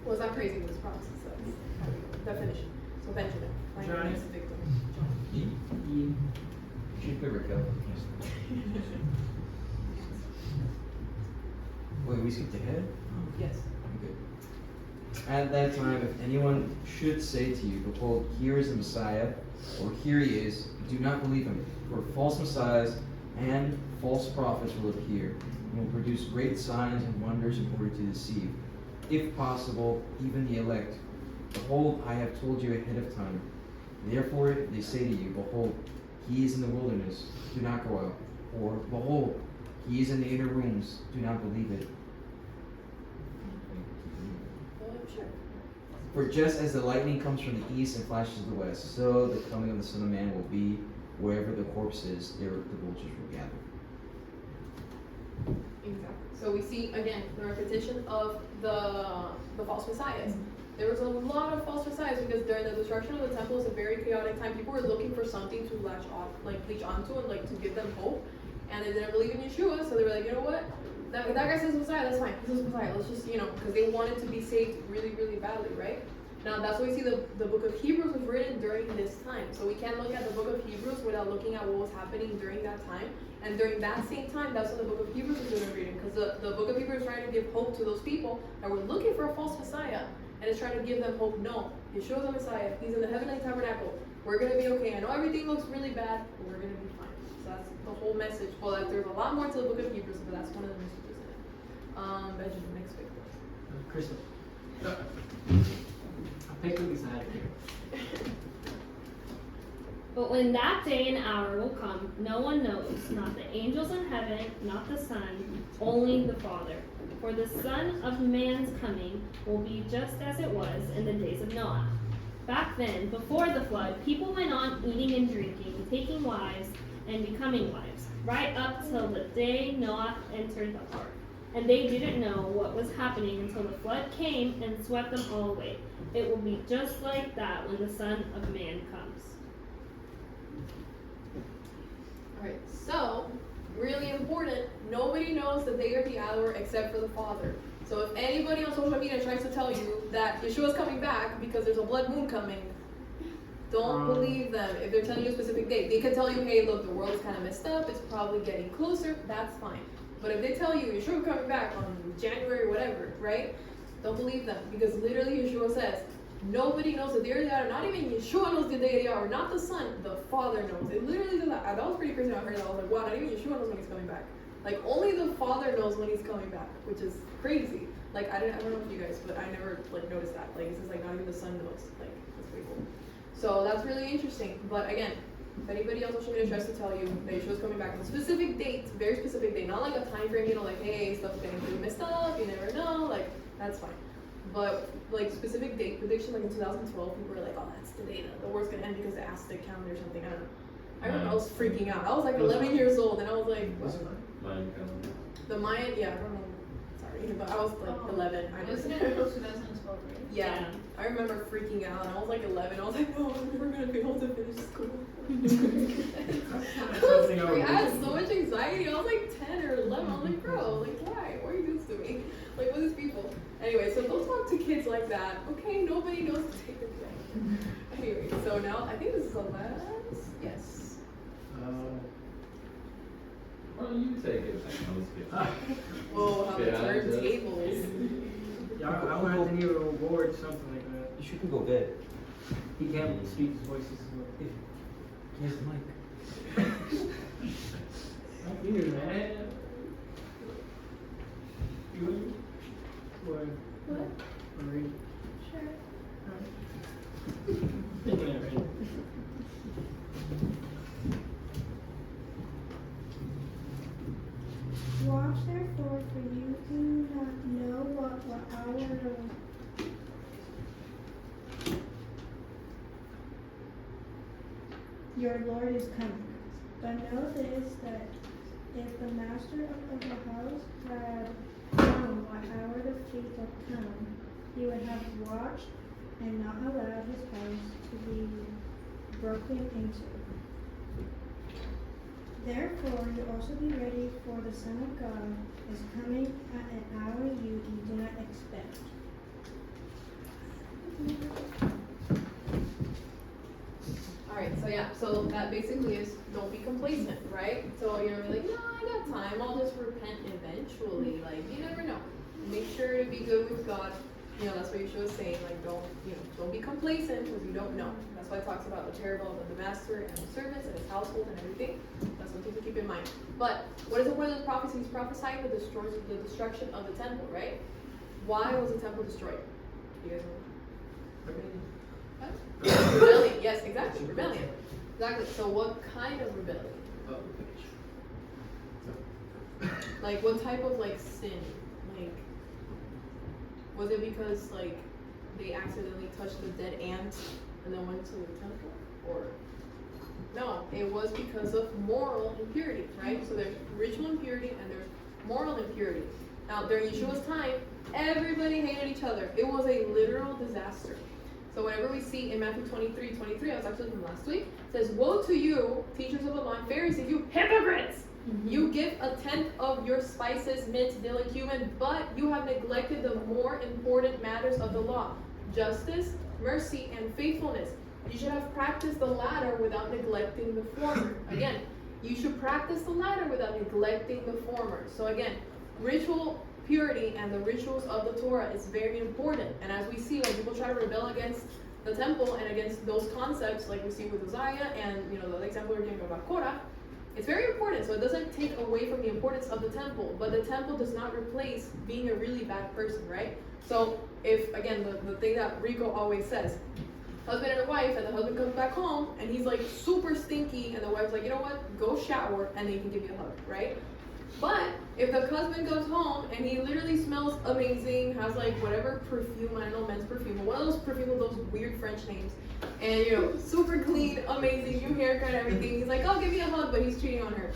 Well, it's not crazy, it was prophecy, so definition. So Benjamin, my next victim. You should put Raquel. Wait, we skipped ahead? Yes. Good. At that time, if anyone should say to you, behold, here is the Messiah, or here he is, do not believe him. For false messiahs And false prophets will appear, and will produce great signs and wonders in order to deceive, if possible, even the elect. Behold, I have told you ahead of time. Therefore they say to you, behold, he is in the wilderness, do not go out. Or, behold, he is in the inner rooms, do not believe it. Sure. For just as the lightning comes from the east and flashes to the west, so the coming of the Son of Man will be. Wherever the corpse is, there the vultures will gather. Exactly. So we see again the repetition of the false messiahs. There was a lot of false messiahs because during the destruction of the temple was a very chaotic time. People were looking for something to latch on, like leech onto, and like to give them hope. And they didn't believe in Yeshua, so they were like, you know what? That guy says Messiah, that's fine. He says Messiah. Let's just, because they wanted to be saved really, really badly, right? Now that's why we see the book of Hebrews was written during this time. So we can't look at the book of Hebrews without looking at what was happening during that time. And during that same time, that's when the book of Hebrews was written. Because the book of Hebrews is trying to give hope to those people that were looking for a false Messiah. And it's trying to give them hope. No, Yeshua's the Messiah. He's in the heavenly tabernacle. We're going to be okay. I know everything looks really bad, but we're going to be fine. So that's the whole message. Well, there's a lot more to the book of Hebrews, but that's one of the messages in it. Benjamin, next week. Crystal. I'll pick Lisa out of here. But when that day and hour will come, no one knows, not the angels in heaven, not the Son, only the Father. For the Son of Man's coming will be just as it was in the days of Noah. Back then, before the flood, people went on eating and drinking, taking wives, and becoming wives, right up till the day Noah entered the ark. And they didn't know what was happening until the flood came and swept them all away. It will be just like that when the Son of Man comes. Alright, so, really important, nobody knows the day or the hour except for the Father. So if anybody on social media tries to tell you that Yeshua's coming back because there's a blood moon coming, don't believe them. If they're telling you a specific date, they could tell you, hey, look, the world is kind of messed up, it's probably getting closer, that's fine. But if they tell you Yeshua's coming back on January, whatever, right? Don't believe them, because literally Yeshua says, nobody knows the day or the hour, not even Yeshua knows the day or the hour, not the Son, the Father knows. It literally says that. That was pretty crazy when I heard that. I was like, wow, not even Yeshua knows when he's coming back. Like, only the Father knows when he's coming back, which is crazy. Like, I don't know if you guys, but I never, like, noticed that. Like, this is, like, not even the Son knows. Like, that's pretty cool. So, that's really interesting. But, again, if anybody on social media tries to tell you that Yeshua's coming back on a specific date, very specific date, not like a time frame, like, hey, stuff's getting pretty messed up, you never know, like, that's fine. But, like, specific date prediction, like in 2012, people were like, oh, that's the day the war's gonna end because the Aztec calendar or something, I don't know. I remember I was freaking out. I was like 11 years old, and I was like, what? Mayan calendar. The Mayan, yeah, I don't know. Sorry, but I was like 11. I just, Wasn't it 2012, right? yeah, I remember freaking out, and I was like 11. I was like, no, I'm never gonna be able to finish school. I had so much anxiety. I was like 10 or 11. I was like, bro, like, why? Why are you doing this to me? Like, what is people? Anyway, so don't talk to kids like that. Okay, nobody knows to take the thing. Anyway, so now I think this is the last. Yes. Well, you take it. Whoa, how the Yeah, turntables. Yeah, I would have to need a reward, something like that. You should go bed. He can't speak his voices as well. Here's the mic. Not you, man. You? What? Marie? Sure. Thinking of it. Watch therefore, for you do not know what hour your Lord is coming. But know this, that if the master of the house had known what hour the thief would come, he would have watched and not allowed his house to be broken into. Therefore, you also be ready, for the Son of God is coming at an hour you do not expect. Alright, so yeah, so that basically is don't be complacent, right? So you're gonna be like, no, I got time, I'll just repent eventually. Like, you never know. Make sure to be good with God. That's what Yeshua is saying, like, don't be complacent because you don't know. That's why it talks about the parable of the master and the servants and his household and everything. That's what keep in mind. But what is the point of this prophecy? He's prophesying the destruction of the temple, right? Why was the temple destroyed? You guys know? Rebellion. Yes, exactly. Rebellion. Exactly. So what kind of rebellion? Like what type of like sin? Like was it because like they accidentally touched the dead ant and then went to the temple? Or no, it was because of moral impurity, right? So there's ritual impurity and there's moral impurity. Now during Yeshua's time, everybody hated each other. It was a literal disaster. So whenever we see in Matthew 23, I was actually from last week, it says, "Woe to you, teachers of the law and Pharisees, you hypocrites! You give a tenth of your spices, mint, dill, and cumin, but you have neglected the more important matters of the law, justice, mercy, and faithfulness. You should have practiced the latter without neglecting the former." Again, you should practice the latter without neglecting the former. So again, ritual purity and the rituals of the Torah is very important. And as we see, when people try to rebel against the temple and against those concepts, like we see with Uzziah and the example we're giving about Korah, it's very important. So it doesn't take away from the importance of the temple, but the temple does not replace being a really bad person, right? So if, again, the thing that Rico always says, husband and a wife, and the husband comes back home and he's like super stinky, and the wife's like, you know what, go shower, and then you can give me a hug, right? But if the husband goes home and he literally smells amazing, has like whatever perfume, I don't know, men's perfume, one of those perfume with those weird French names, and super clean, amazing, new haircut, everything, he's like, oh, give me a hug, but he's cheating on her,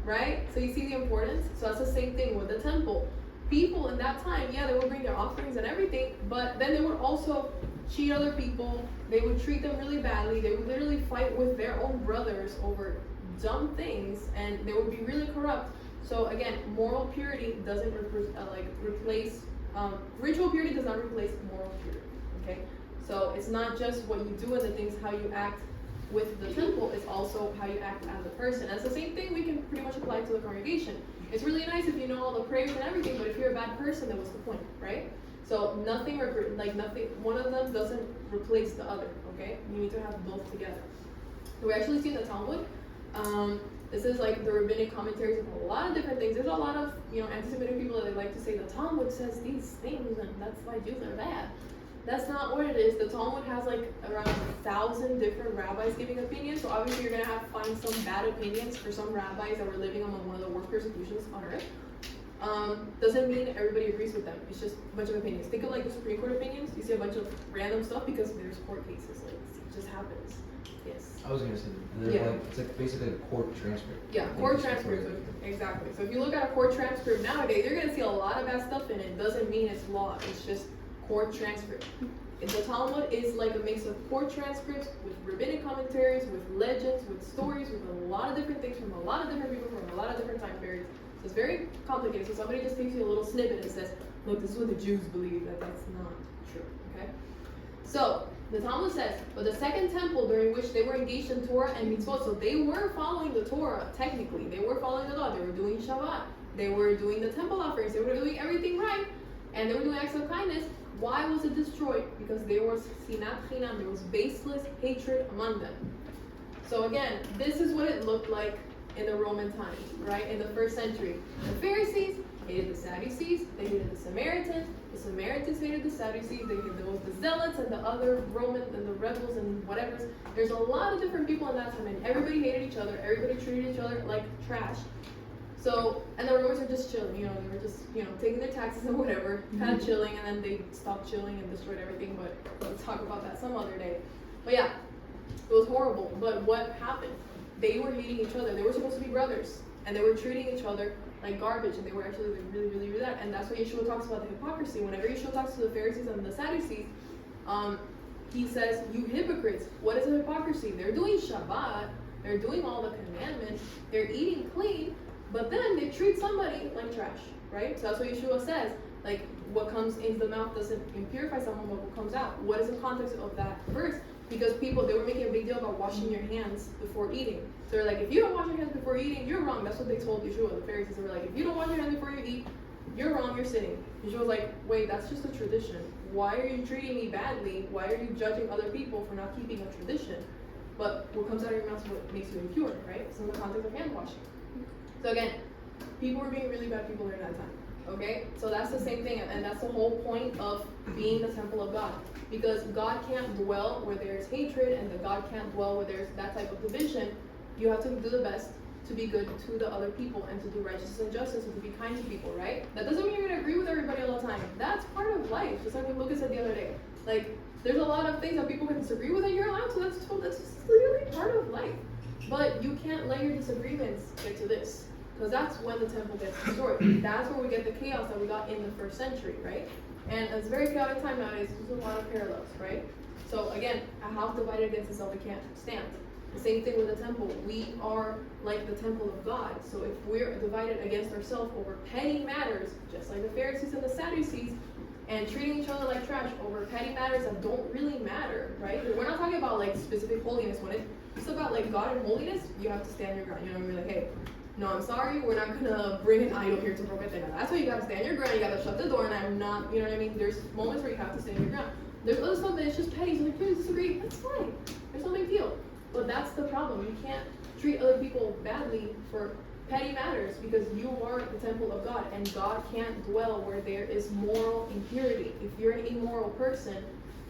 right? So you see the importance? So that's the same thing with the temple. People in that time, yeah, they would bring their offerings and everything, but then they would also cheat other people, they would treat them really badly, they would literally fight with their own brothers over dumb things, and they would be really corrupt. So again, moral purity doesn't replace ritual purity does not replace moral purity. Okay, so it's not just what you do and the things, how you act with the temple, it's also how you act as a person. That's the same thing we can pretty much apply to the congregation. It's really nice if you know all the prayers and everything, but if you're a bad person, then what's the point, right? So nothing, one of them doesn't replace the other. Okay, you need to have both together. We actually see in the Talmud. This is like the rabbinic commentaries of a lot of different things. There's a lot of anti-Semitic people that they like to say the Talmud says these things and that's why Jews are bad. That's not what it is. The Talmud has like around 1,000 different rabbis giving opinions. So obviously you're gonna find some bad opinions for some rabbis that were living among one of the worst persecutions on earth. Doesn't mean everybody agrees with them. It's just a bunch of opinions. Think of like the Supreme Court opinions. You see a bunch of random stuff because there's court cases. Like it just happens. Yes. I was gonna say, it's like basically a court transcript. Yeah, court transcript, exactly. So if you look at a court transcript nowadays, you're gonna see a lot of bad stuff in it. Doesn't mean it's law, it's just court transcript. The Talmud is like a mix of court transcripts with rabbinic commentaries, with legends, with stories, with a lot of different things from a lot of different people from a lot of different time periods. So it's very complicated. So somebody just takes you a little snippet and says, look, this is what the Jews believe, that's not true, okay? So, the Talmud says, but the second temple during which they were engaged in Torah and mitzvot, so they were following the Torah, technically. They were following the law. They were doing Shabbat. They were doing the temple offerings. They were doing everything right. And they were doing acts of kindness. Why was it destroyed? Because there was sinat chinam. There was baseless hatred among them. So again, this is what it looked like in the Roman times, right? In the first century. The Pharisees hated the Sadducees. They hated the Samaritans. The Samaritans hated the Sadducees. They hated the Zealots and the other Romans and the rebels and whatever. There's a lot of different people in that time, and everybody hated each other. Everybody treated each other like trash. So, and the Romans are just chilling, they were just, taking their taxes and whatever, kind of chilling, and then they stopped chilling and destroyed everything, but we'll talk about that some other day. But yeah, it was horrible. But what happened? They were hating each other. They were supposed to be brothers, and they were treating each other like garbage, and they were actually really, really, really bad. And that's why Yeshua talks about the hypocrisy. Whenever Yeshua talks to the Pharisees and the Sadducees, he says, you hypocrites, what is a hypocrisy? They're doing Shabbat, they're doing all the commandments, they're eating clean, but then they treat somebody like trash, right? So that's what Yeshua says, like, what comes into the mouth doesn't impurify someone, but what comes out. What is the context of that verse? Because they were making a big deal about washing your hands before eating. So they're like, if you don't wash your hands before eating, you're wrong. That's what they told Yeshua. The Pharisees were like, if you don't wash your hands before you eat, you're wrong, you're sinning. Yeshua was like, wait, that's just a tradition. Why are you treating me badly? Why are you judging other people for not keeping a tradition? But what comes out of your mouth is what makes you impure, right? So in the context of hand washing. So again, people were being really bad people during that time. Okay? So that's the same thing, and that's the whole point of being the temple of God. Because God can't dwell where there's hatred, and that God can't dwell where there's that type of division. You have to do the best to be good to the other people and to do righteousness and justice and to be kind to people, right? That doesn't mean you're gonna agree with everybody all the time. That's part of life. Just like what Lucas said the other day. Like, there's a lot of things that people can disagree with and you're allowed to. That's just literally part of life. But you can't let your disagreements get to this. Because that's when the temple gets destroyed. That's where we get the chaos that we got in the first century, right? And it's a very chaotic time nowadays. There's a lot of parallels, right? So again, a house divided against itself, it can't stand. The same thing with the temple. We are like the temple of God. So if we're divided against ourselves over petty matters, just like the Pharisees and the Sadducees, and treating each other like trash over petty matters that don't really matter, right? We're not talking about like specific holiness. When it's about like God and holiness, you have to stand your ground. You know what I mean? Like, hey, no, I'm sorry, we're not gonna bring an idol here to Roca Eterna. That's why you gotta stand your ground. You gotta shut the door, and I'm not. You know what I mean? There's moments where you have to stand your ground. There's other stuff that is just petty. So like, please disagree. That's fine. There's no big deal. But that's the problem. You can't treat other people badly for petty matters because you are the temple of God, and God can't dwell where there is moral impurity. If you're an immoral person,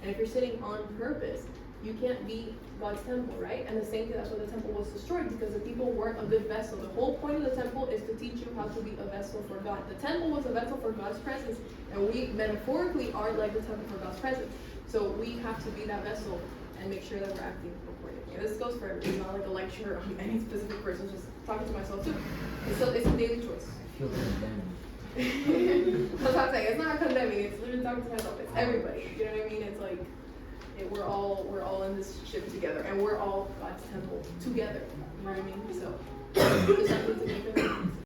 and if you're sinning on purpose, you can't be God's temple, right? And the same thing, that's why the temple was destroyed, because the people weren't a good vessel. The whole point of the temple is to teach you how to be a vessel for God. The temple was a vessel for God's presence, and we metaphorically are like the temple for God's presence. So we have to be that vessel and make sure that we're acting accordingly. And this goes for everybody. It's not like a lecture on any specific person, just talking to myself too. It's a daily choice. I feel condemned. That's what I'm saying. It's not condemning. It's literally talking to myself. It's everybody. You know what I mean? It's like we're all in this ship together, and we're all God's temple together. You know what I mean? So just something to keep in mind.